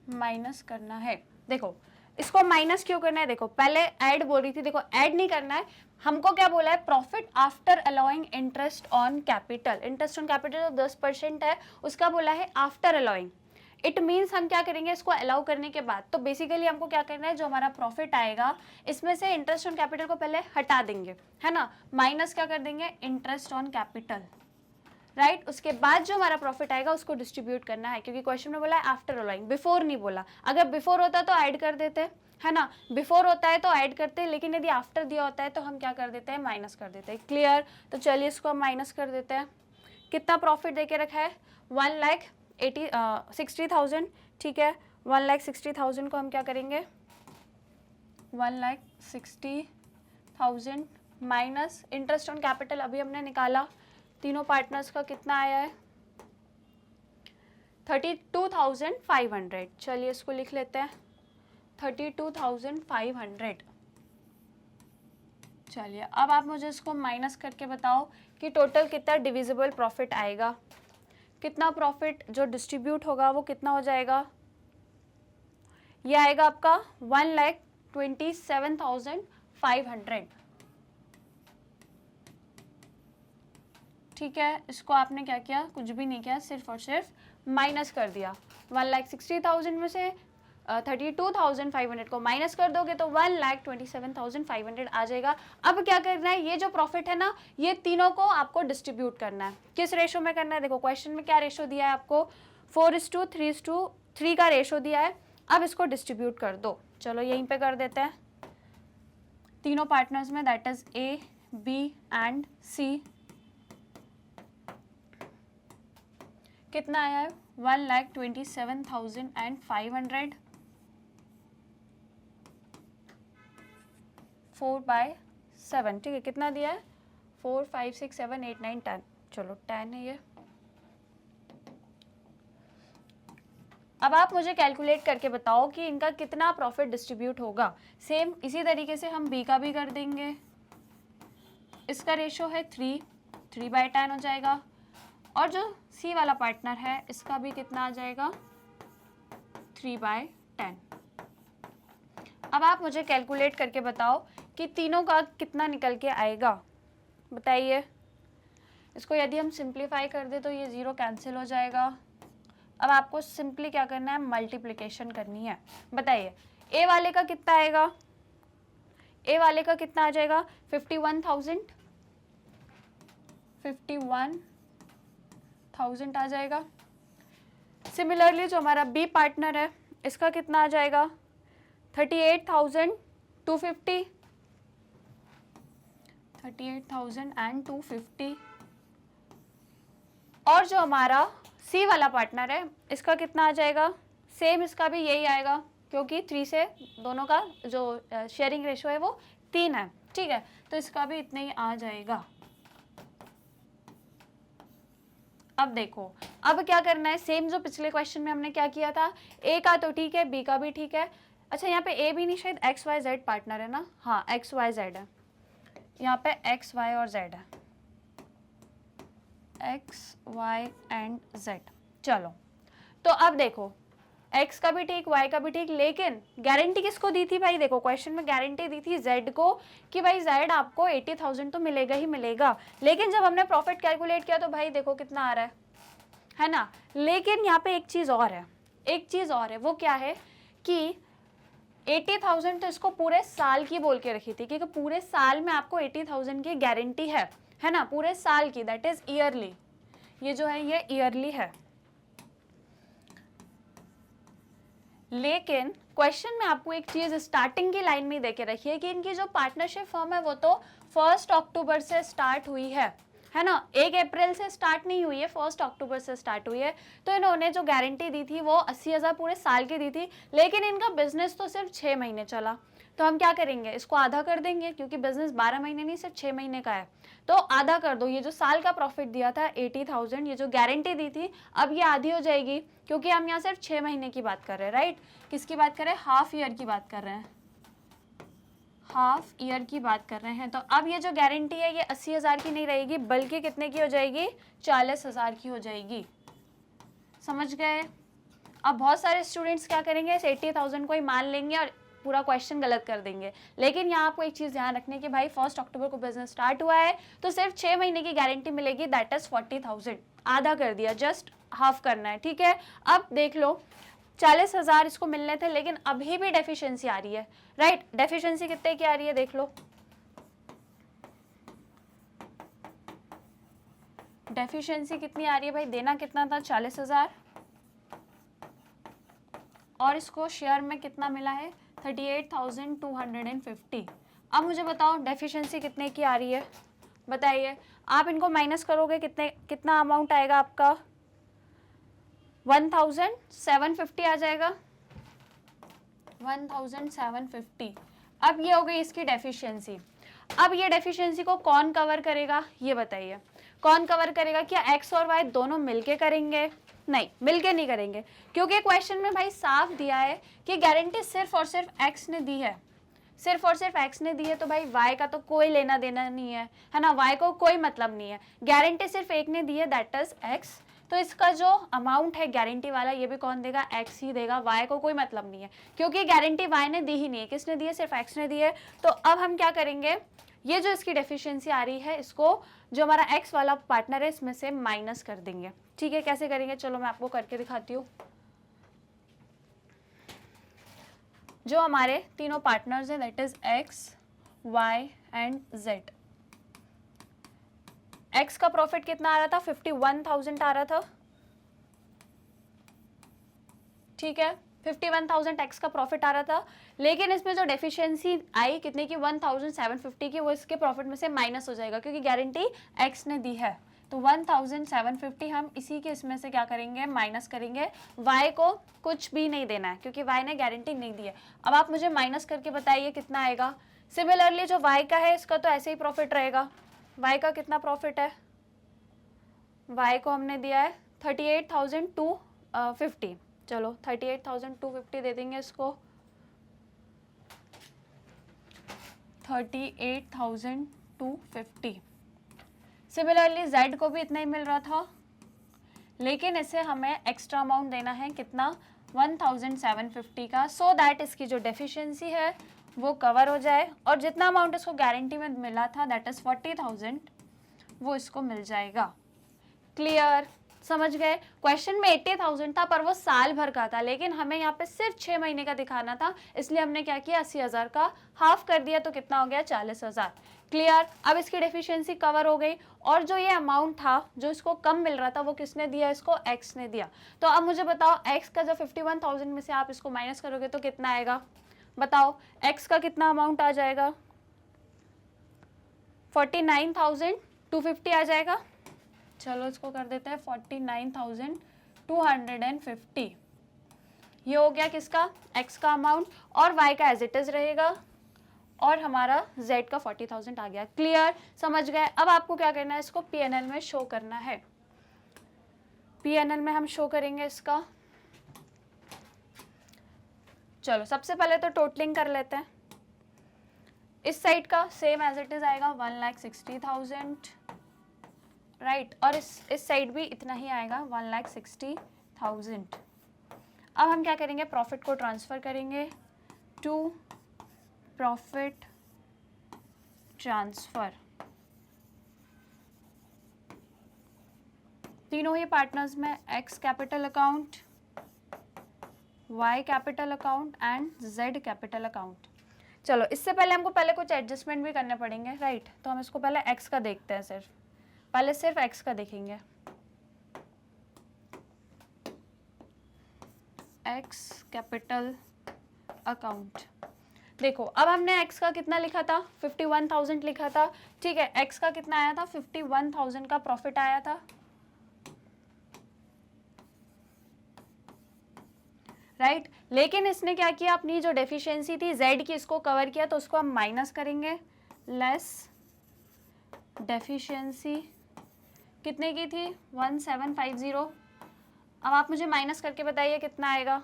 Speaker 2: माइनस करना है। देखो इसको माइनस क्यों करना है, देखो पहले ऐड बोल रही थी, देखो ऐड नहीं करना है, हमको क्या बोला है, profit after allowing interest on capital. Interest on capital जो 10% है उसका बोला है आफ्टर अलाउइंग। इट मीन्स हम क्या करेंगे, इसको अलाउ करने के बाद। तो बेसिकली हमको क्या करना है, जो हमारा प्रॉफिट आएगा इसमें से इंटरेस्ट ऑन कैपिटल को पहले हटा देंगे, है ना, माइनस क्या कर देंगे, इंटरेस्ट ऑन कैपिटल, राइट। उसके बाद जो हमारा प्रॉफिट आएगा उसको डिस्ट्रीब्यूट करना है, क्योंकि क्वेश्चन में बोला है आफ्टर अलाउइंग, बिफोर नहीं बोला। अगर बिफोर होता तो ऐड कर देते, है ना, बिफोर होता है तो ऐड करते, लेकिन यदि आफ्टर दिया होता है तो हम क्या कर देते हैं, माइनस कर देते हैं। क्लियर, तो चलिए इसको हम माइनस कर देते हैं। कितना प्रॉफिट देके रखा है, 1,60,000, ठीक है। 1,60,000 को हम क्या करेंगे, 1,60,000 माइनस इंटरेस्ट ऑन कैपिटल अभी हमने निकाला, तीनों पार्टनर्स का कितना आया है, 32,500। चलिए इसको लिख लेते हैं, 32,500। चलिए अब आप मुझे इसको माइनस करके बताओ कि टोटल कितना डिविजिबल प्रॉफिट आएगा, कितना प्रॉफिट जो डिस्ट्रीब्यूट होगा वो कितना हो जाएगा, ये आएगा आपका 1,27,500, ठीक है। इसको आपने क्या किया, कुछ भी नहीं किया, सिर्फ और सिर्फ माइनस कर दिया। 1,60,000 में से 32,500 को माइनस कर दोगे तो 1,27,500 आ जाएगा। अब क्या करना है, ये जो प्रॉफिट है ना, ये तीनों को आपको डिस्ट्रीब्यूट करना है। किस रेशो में करना है, देखो क्वेश्चन में क्या रेशो दिया है आपको, 4:3:3 का रेशो दिया है। अब इसको डिस्ट्रीब्यूट कर दो, चलो यहीं पे कर देते हैं तीनों पार्टनर्स में, that is A, B and C. कितना आया है, 1,27,500, 4/7, ठीक है। कितना दिया है, 4, 5, 6, 7, 8, 9, 10, चलो 10 है ये। अब आप मुझे कैलकुलेट करके बताओ कि इनका कितना प्रॉफिट डिस्ट्रीब्यूट होगा। सेम इसी तरीके से हम बी का भी कर देंगे, इसका रेशो है 3/10 हो जाएगा, और जो सी वाला पार्टनर है इसका भी कितना आ जाएगा, 3/10। अब आप मुझे कैलकुलेट करके बताओ कि तीनों का कितना निकल के आएगा, बताइए। इसको यदि हम सिंप्लीफाई कर दे तो ये 0 कैंसिल हो जाएगा। अब आपको सिंपली क्या करना है, मल्टीप्लिकेशन करनी है। बताइए ए वाले का कितना आएगा, ए वाले का कितना आ जाएगा, 51,000 आ जाएगा। सिमिलरली जो हमारा बी पार्टनर है इसका कितना आ जाएगा, 38,250, 38,250। और जो हमारा सी वाला पार्टनर है इसका कितना आ जाएगा, सेम इसका भी यही आएगा, क्योंकि 3 से दोनों का जो शेयरिंग रेशो है वो 3 है, ठीक है। तो इसका भी इतना ही आ जाएगा। अब देखो अब क्या करना है, सेम जो पिछले क्वेश्चन में हमने क्या किया था, ए का तो ठीक है, बी का भी ठीक है। अच्छा यहाँ पे ए भी नहीं, शायद XYZ पार्टनर है ना, हाँ XYZ है, यहाँ पे XY और Z है, X, Y एंड Z। चलो तो अब देखो X का भी ठीक, Y का भी ठीक, लेकिन गारंटी किसको दी थी भाई, देखो क्वेश्चन में गारंटी दी थी Z को कि भाई Z आपको 80,000 तो मिलेगा ही मिलेगा। लेकिन जब हमने प्रॉफिट कैलकुलेट किया तो भाई देखो कितना आ रहा है ना। लेकिन यहाँ पे एक चीज़ और है, एक चीज़ और है, वो क्या है कि 80,000 तो इसको पूरे साल की बोल के रखी थी, क्योंकि पूरे साल में आपको 80,000 की गारंटी है ना, पूरे साल की, दैट इज ईयरली। ये जो है ये ईयरली है। लेकिन क्वेश्चन में आपको एक चीज स्टार्टिंग की लाइन में दे के रखी है कि इनकी जो पार्टनरशिप फर्म है वो तो 1 अक्टूबर से स्टार्ट हुई है ना, 1 अप्रैल से स्टार्ट नहीं हुई है, 1 अक्टूबर से स्टार्ट हुई है। तो इन्होंने जो गारंटी दी थी वो 80,000 पूरे साल की दी थी, लेकिन इनका बिजनेस तो सिर्फ 6 महीने चला। तो हम क्या करेंगे, इसको आधा कर देंगे, क्योंकि बिजनेस 12 महीने नहीं सिर्फ 6 महीने का है। तो आधा कर दो, ये जो साल का प्रॉफिट दिया था 80,000, ये जो गारंटी दी थी अब ये आधी हो जाएगी, क्योंकि हम यहाँ सिर्फ 6 महीने की बात कर रहे हैं, राइट। किसकी बात कर रहे हैं, हाफ ईयर की बात कर रहे हैं, हाफ ईयर की बात कर रहे हैं। तो अब ये जो गारंटी है ये 80,000 की नहीं रहेगी, बल्कि कितने की हो जाएगी, 40,000 की हो जाएगी। समझ गए। अब बहुत सारे स्टूडेंट्स क्या करेंगे, इस 80,000 को ही मान लेंगे और पूरा क्वेश्चन गलत कर देंगे। लेकिन यहाँ आपको एक चीज ध्यान रखने की, भाई 1 अक्टूबर को बिजनेस स्टार्ट हुआ है तो सिर्फ 6 महीने की गारंटी मिलेगी, दैट इज 40,000। आधा कर दिया, जस्ट हाफ करना है, ठीक है। अब देख लो 40,000 इसको मिलने थे, लेकिन अभी भी डेफिशिएंसी आ रही है, राइट। डेफिशिएंसी कितने की आ रही है, देख लो। डेफिशिएंसी कितनी आ रही है भाई, देना कितना था, 40,000, और इसको शेयर में कितना मिला है, 38,250। अब मुझे बताओ डेफिशिएंसी कितने की आ रही है, बताइए। आप इनको माइनस करोगे कितना अमाउंट आएगा आपका, 1,750 आ जाएगा, 1,750। अब ये हो गई इसकी डेफिशिएंसी। अब ये डेफिशिएंसी को कौन कवर करेगा, ये बताइए। कौन कवर करेगा, क्या एक्स और वाई दोनों मिलके करेंगे, नहीं, मिलके नहीं करेंगे, क्योंकि क्वेश्चन में भाई साफ दिया है कि गारंटी सिर्फ और सिर्फ एक्स ने दी है, सिर्फ और सिर्फ एक्स ने दी है, तो भाई वाई का तो कोई लेना देना नहीं है ना, वाई को कोई मतलब नहीं है। गारंटी सिर्फ एक ने दी है, दैट इज एक्स। तो इसका जो अमाउंट है गारंटी वाला ये भी कौन देगा, एक्स ही देगा, वाई को कोई मतलब नहीं है, क्योंकि गारंटी वाई ने दी ही नहीं है। किसने दी है, सिर्फ एक्स ने दी है। तो अब हम क्या करेंगे, ये जो इसकी डेफिशिएंसी आ रही है इसको जो हमारा एक्स वाला पार्टनर है इसमें से माइनस कर देंगे, ठीक है। कैसे करेंगे, चलो मैं आपको करके दिखाती हूँ। जो हमारे तीनों पार्टनर्स हैं that is X, Y and Z. X का प्रॉफिट कितना आ रहा था, 51,000 आ रहा था, ठीक है। 51,000 एक्स का प्रॉफिट आ रहा था, लेकिन इसमें जो डेफिशिएंसी आई कितने की, 1,750 की, वो इसके प्रॉफिट में से माइनस हो जाएगा, क्योंकि गारंटी एक्स ने दी है। तो 1,750 हम इसी के इसमें से क्या करेंगे, माइनस करेंगे। वाई को कुछ भी नहीं देना है, क्योंकि वाई ने गारंटी नहीं दी है। अब आप मुझे माइनस करके बताइए कितना आएगा। सिमिलरली जो वाई का है इसका तो ऐसे ही प्रॉफिट रहेगा। वाई का कितना प्रॉफिट है, वाई को हमने दिया है 38,250, चलो 38,250 दे देंगे इसको, 38,250। सिमिलरली जेड को भी इतना ही मिल रहा था, लेकिन इसे हमें एक्स्ट्रा अमाउंट देना है कितना, 1,750 का, सो दैट इसकी जो डेफिशिएंसी है वो कवर हो जाए, और जितना अमाउंट इसको गारंटी में मिला था दैट इज 40,000 वो इसको मिल जाएगा। क्लियर, समझ गए। क्वेश्चन में 80,000 था पर वो साल भर का था, लेकिन हमें यहाँ पे सिर्फ 6 महीने का दिखाना था, इसलिए हमने क्या किया, 80,000 का हाफ कर दिया, तो कितना हो गया, 40,000। क्लियर। अब इसकी डेफिशिएंसी कवर हो गई, और जो ये अमाउंट था जो इसको कम मिल रहा था वो किसने दिया, इसको एक्स ने दिया। तो अब मुझे बताओ एक्स का जो 51,000 में से आप इसको माइनस करोगे तो कितना आएगा, बताओ। एक्स का कितना अमाउंट आ जाएगा, 49,250 आ जाएगा। चलो इसको कर देते हैं 49,250। ये हो गया किसका, एक्स का अमाउंट, और वाई का एज इट इज रहेगा, और हमारा जेड का 40,000 आ गया। क्लियर, समझ गए। अब आपको क्या करना है, इसको पीएनएल में शो करना है। पीएनएल में हम शो करेंगे इसका, चलो सबसे पहले तो टोटलिंग कर लेते हैं। इस साइड का सेम एज इट इज आएगा 1,60,000, राइट, और इस साइड भी इतना ही आएगा 1,60,000। अब हम क्या करेंगे, प्रॉफिट को ट्रांसफर करेंगे टू प्रॉफिट ट्रांसफर। तीनों ही पार्टनर्स में X capital account, Y capital account and Z capital account. चलो इससे पहले हमको पहले कुछ एडजस्टमेंट भी करने पड़ेंगे, राइट। तो हम इसको पहले एक्स का देखते हैं, पहले सिर्फ एक्स का देखेंगे। X capital account. देखो अब हमने x का कितना लिखा था, 51,000 लिखा था, ठीक है। x का कितना आया था, 51,000 का प्रॉफिट आया था, राइट। लेकिन इसने क्या किया, अपनी जो डेफिशिएंसी थी z की, इसको कवर किया, तो उसको हम माइनस करेंगे। लेस डेफिशिएंसी कितने की थी, 1750। अब आप मुझे माइनस करके बताइए कितना आएगा।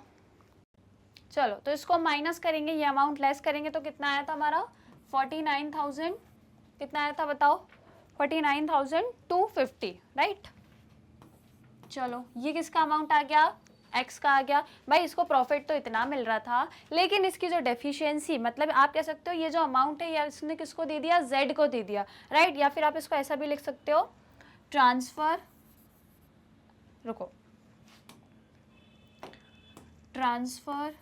Speaker 2: चलो तो इसको माइनस करेंगे, ये अमाउंट लेस करेंगे, तो कितना आया था हमारा 49,000। कितना आया था बताओ, 49,250, राइट। चलो ये किसका अमाउंट आ गया, एक्स का आ गया। भाई इसको प्रॉफिट तो इतना मिल रहा था, लेकिन इसकी जो डेफिशिएंसी, मतलब आप कह सकते हो ये जो अमाउंट है यार, इसने किसको दे दिया, जेड को दे दिया, राइट। या फिर आप इसको ऐसा भी लिख सकते हो, ट्रांसफर, रुको, ट्रांसफर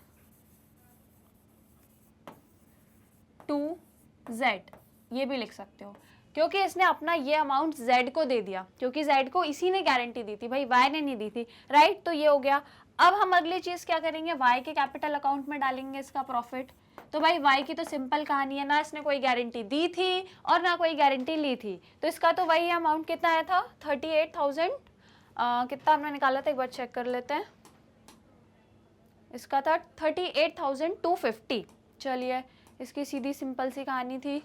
Speaker 2: टू जेड, ये भी लिख सकते हो, क्योंकि इसने अपना ये अमाउंट जेड को दे दिया, क्योंकि जेड को इसी ने गारंटी दी थी, भाई वाई ने नहीं दी थी, राइट। तो ये हो गया। अब हम अगली चीज क्या करेंगे, वाई के कैपिटल अकाउंट में डालेंगे इसका प्रॉफिट। तो भाई वाई की तो सिंपल कहानी है, ना इसने कोई गारंटी दी थी और ना कोई गारंटी ली थी, तो इसका तो वही अमाउंट कितना आया था, 38,000। कितना हमने निकाला था, एक बार चेक कर लेते हैं। इसका था 38,250। चलिए इसकी सीधी सिंपल सी कहानी थी,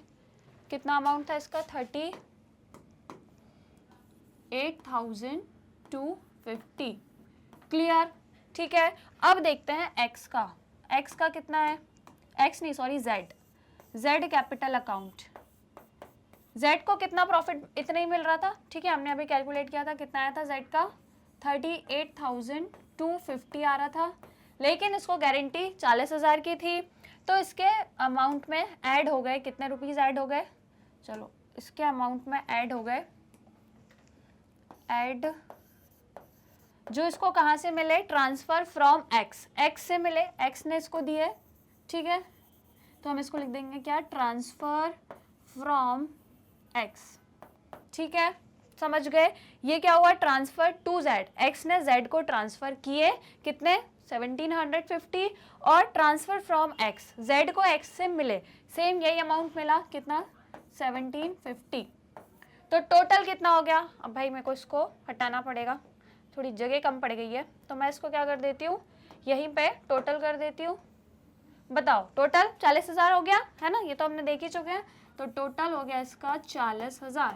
Speaker 2: कितना अमाउंट था इसका, 38,250। क्लियर, ठीक है। अब देखते हैं एक्स का। एक्स का कितना है, एक्स नहीं sorry Z, Z capital account. Z को कितना प्रॉफिट, इतना ही मिल रहा था, ठीक है। हमने अभी कैलकुलेट किया था, कितना आया था जेड का, 38,250 आ रहा था, लेकिन इसको गारंटी 40,000 की थी, तो इसके अमाउंट में ऐड हो गए कितने रुपीस ऐड हो गए, चलो इसके अमाउंट में ऐड हो गए, ऐड जो इसको कहाँ से मिले, ट्रांसफर फ्रॉम एक्स, एक्स से मिले, एक्स ने इसको दिए, ठीक है। तो हम इसको लिख देंगे क्या, ट्रांसफर फ्रॉम एक्स, ठीक है। समझ गए, ये क्या हुआ, ट्रांसफर टू जेड, एक्स ने जेड को ट्रांसफर किए, कितने, 1750, और ट्रांसफर फ्रॉम एक्स, जेड को एक्स से मिले, सेम यही अमाउंट मिला, कितना, 1750। तो टोटल कितना हो गया। अब भाई मेरे को इसको हटाना पड़ेगा, थोड़ी जगह कम पड़ गई है, तो मैं इसको क्या कर देती हूँ, यहीं पे टोटल कर देती हूँ। बताओ टोटल 40,000 हो गया है ना, ये तो हमने देख ही चुके हैं। तो टोटल हो गया इसका 40,000,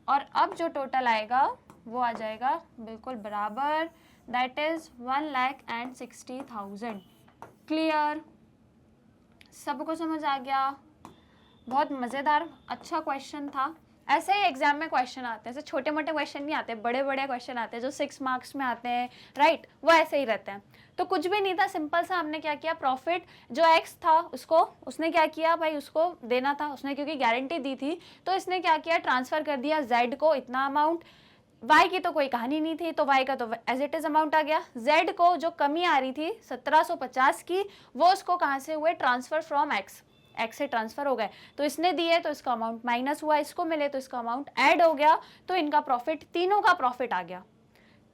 Speaker 2: और अब जो टोटल आएगा वो आ जाएगा बिल्कुल बराबर, दैट इज 1,60,000। क्लियर, सबको समझ आ गया। बहुत मज़ेदार अच्छा क्वेश्चन था। ऐसे ही एग्जाम में क्वेश्चन आते हैं, ऐसे छोटे मोटे क्वेश्चन नहीं आते, बड़े बड़े क्वेश्चन आते हैं जो 6 मार्क्स में आते हैं, राइट, वो ऐसे ही रहते हैं। तो कुछ भी नहीं था, सिंपल सा हमने क्या किया, प्रॉफिट जो एक्स था उसको, उसने क्या किया भाई, उसको देना था, उसने क्योंकि गारंटी दी थी, तो इसने क्या किया, ट्रांसफर कर दिया जेड को इतना अमाउंट। वाई की तो कोई कहानी नहीं थी, तो वाई का तो एज इट इज अमाउंट आ गया। जेड को जो कमी आ रही थी 1750 की, वो उसको कहाँ से हुए, ट्रांसफर फ्रॉम एक्स, एक्स से ट्रांसफर हो गए, तो इसने दिए तो इसका अमाउंट माइनस हुआ, इसको मिले तो इसका अमाउंट ऐड हो गया, तो इनका प्रॉफिट, तीनों का प्रॉफिट आ गया।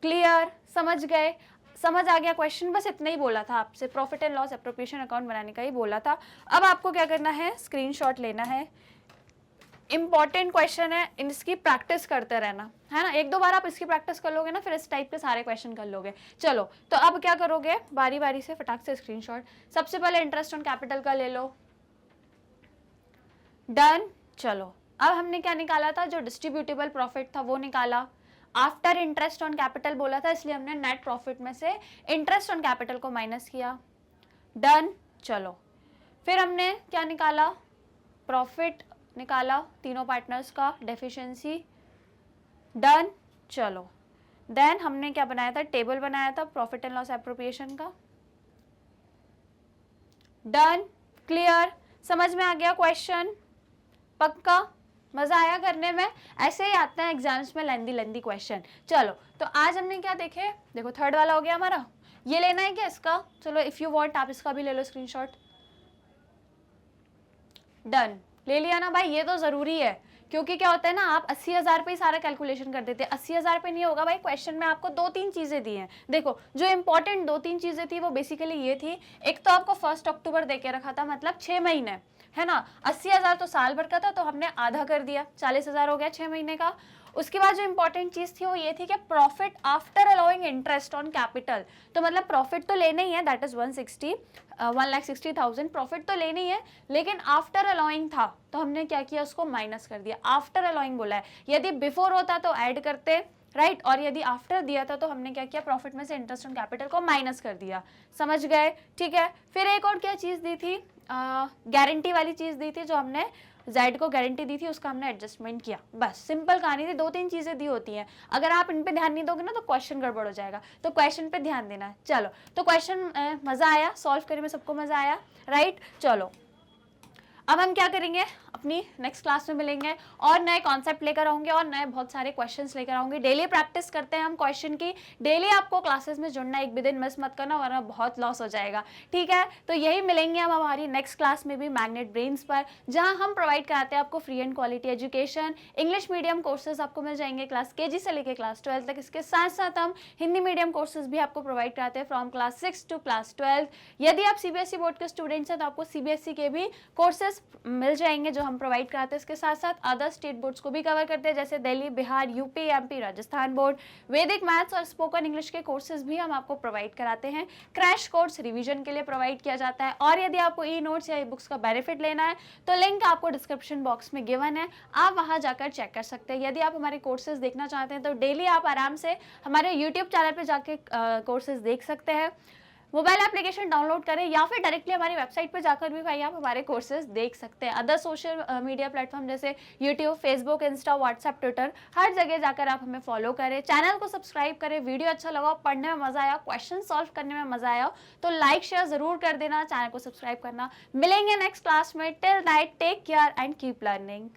Speaker 2: क्लियर, समझ गए, समझ आ गया क्वेश्चन, बस इतना ही बोला था आपसे, profit and loss appropriation account बनाने का ही बोला था। अब आपको क्या करना है, स्क्रीनशॉट लेना है, इंपॉर्टेंट क्वेश्चन है, इसकी प्रैक्टिस करते रहना है ना, एक दो बार आप इसकी प्रैक्टिस कर लोगे ना, फिर इस टाइप के सारे क्वेश्चन कर लोगे। चलो तो अब क्या करोगे, बारी बारी से फटाक से स्क्रीनशॉट। सबसे पहले इंटरेस्ट ऑन कैपिटल का ले लो, डन। चलो अब हमने क्या निकाला था, जो डिस्ट्रीब्यूटेबल प्रॉफिट था वो निकाला, आफ्टर इंटरेस्ट ऑन कैपिटल बोला था, इसलिए हमने नेट प्रॉफिट में से इंटरेस्ट ऑन कैपिटल को माइनस किया, डन। चलो फिर हमने क्या निकाला, प्रॉफिट निकाला तीनों पार्टनर्स का, डेफिशिएंसी, डन। चलो देन हमने क्या बनाया था, टेबल बनाया था प्रॉफिट एंड लॉस एप्रोप्रिएशन का, डन। क्लियर, समझ में आ गया क्वेश्चन, पक्का मजा आया करने में, ऐसे ही आते हैं एग्जाम्स में लेंदी क्वेश्चन। चलो तो आज हमने क्या देखे, देखो थर्ड वाला हो गया हमारा, ये लेना है क्या इसका, चलो इफ यू वांट आप इसका भी ले लो स्क्रीनशॉट, डन। ले लिया ना भाई, ये तो जरूरी है, क्योंकि क्या होता है ना, आप 80,000 पे ही सारा कैलकुलेशन कर देते हैं। 80,000 पे नहीं होगा भाई, क्वेश्चन में आपको 2-3 चीजें दी हैं। देखो जो इंपॉर्टेंट 2-3 चीजें थी वो बेसिकली ये थी, एक तो आपको 1 अक्टूबर दे के रखा था, मतलब 6 महीने है ना। 80,000 तो साल भर का था, तो हमने आधा कर दिया, 40,000 हो गया 6 महीने का। उसके बाद जो इंपॉर्टेंट चीज थी वो ये थी कि profit after allowing interest on capital, तो मतलब प्रॉफिट तो लेना ही है, दैट इज 1,60,000 प्रॉफिट तो लेनी है, लेकिन आफ्टर अलाउइंग था तो हमने क्या किया, उसको माइनस कर दिया। आफ्टर अलाउइंग बोला है, यदि बिफोर होता तो ऐड करते, राइट, और यदि आफ्टर दिया था तो हमने क्या किया, प्रॉफिट में से इंटरेस्ट ऑन कैपिटल को माइनस कर दिया। समझ गए, ठीक है। फिर एक और क्या चीज दी थी, गारंटी वाली चीज दी थी, जो हमने जेड को गारंटी दी थी, उसका हमने एडजस्टमेंट किया। बस सिंपल कहानी थी, 2-3 चीजें दी होती हैं, अगर आप इन पे ध्यान नहीं दोगे ना तो क्वेश्चन गड़बड़ हो जाएगा, तो क्वेश्चन पे ध्यान देना है। चलो, तो क्वेश्चन मजा आया, सॉल्व करने में सबको मजा आया, राइट। चलो अब हम क्या करेंगे, अपनी नेक्स्ट क्लास में मिलेंगे और नए कॉन्सेप्ट लेकर आऊंगे और नए बहुत सारे क्वेश्चंस लेकर आऊंगे। डेली प्रैक्टिस करते हैं हम क्वेश्चन की, डेली आपको क्लासेस में जुड़ना, एक भी दिन मिस मत करना वरना बहुत लॉस हो जाएगा, ठीक है। तो यही मिलेंगे हम हमारी नेक्स्ट क्लास में भी, मैग्नेट ब्रेन्स पर, जहां हम प्रोवाइड कराते हैं आपको free and quality education. English medium courses आपको मिल जाएंगे क्लास KG से लेकर क्लास 12 तक। इसके साथ साथ हम हिंदी मीडियम कोर्सेज भी आपको प्रोवाइड कराते हैं फ्रॉम क्लास 6 टू क्लास 12। यदि आप CBSE बोर्ड के स्टूडेंट्स हैं तो आपको CBSE के भी कोर्सेज मिल जाएंगे जो हम प्रोवाइड कराते हैं। इसके साथ साथ अदर स्टेट बोर्ड्स को भी कवर करते हैं, जैसे Delhi, Bihar, UP, MP, Rajasthan board. वैदिक मैथ्स और स्पोकन इंग्लिश के कोर्सेज भी हम आपको प्रोवाइड कराते हैं। क्रैश कोर्स रिवीजन के लिए प्रोवाइड किया जाता है। और यदि आपको ई नोट्स या ई बुक्स का बेनिफिट लेना है तो लिंक आपको डिस्क्रिप्शन बॉक्स में गिवन है, आप वहां जाकर चेक कर सकते हैं। यदि आप हमारे कोर्सेज देखना चाहते हैं तो डेली आप आराम से हमारे यूट्यूब चैनल पर जाके कोर्सेज देख सकते हैं। मोबाइल एप्लीकेशन डाउनलोड करें या फिर डायरेक्टली हमारी वेबसाइट पर जाकर भी भाई आप हमारे कोर्सेज देख सकते हैं। अदर सोशल मीडिया प्लेटफॉर्म जैसे YouTube, Facebook, Insta, WhatsApp, Twitter, हर जगह जाकर आप हमें फॉलो करें। चैनल को सब्सक्राइब करें। वीडियो अच्छा लगा, पढ़ने में मजा आया, क्वेश्चन सॉल्व करने में मजा आया तो लाइक शेयर जरूर कर देना, चैनल को सब्सक्राइब करना। मिलेंगे नेक्स्ट क्लास में, till that take care and keep learning.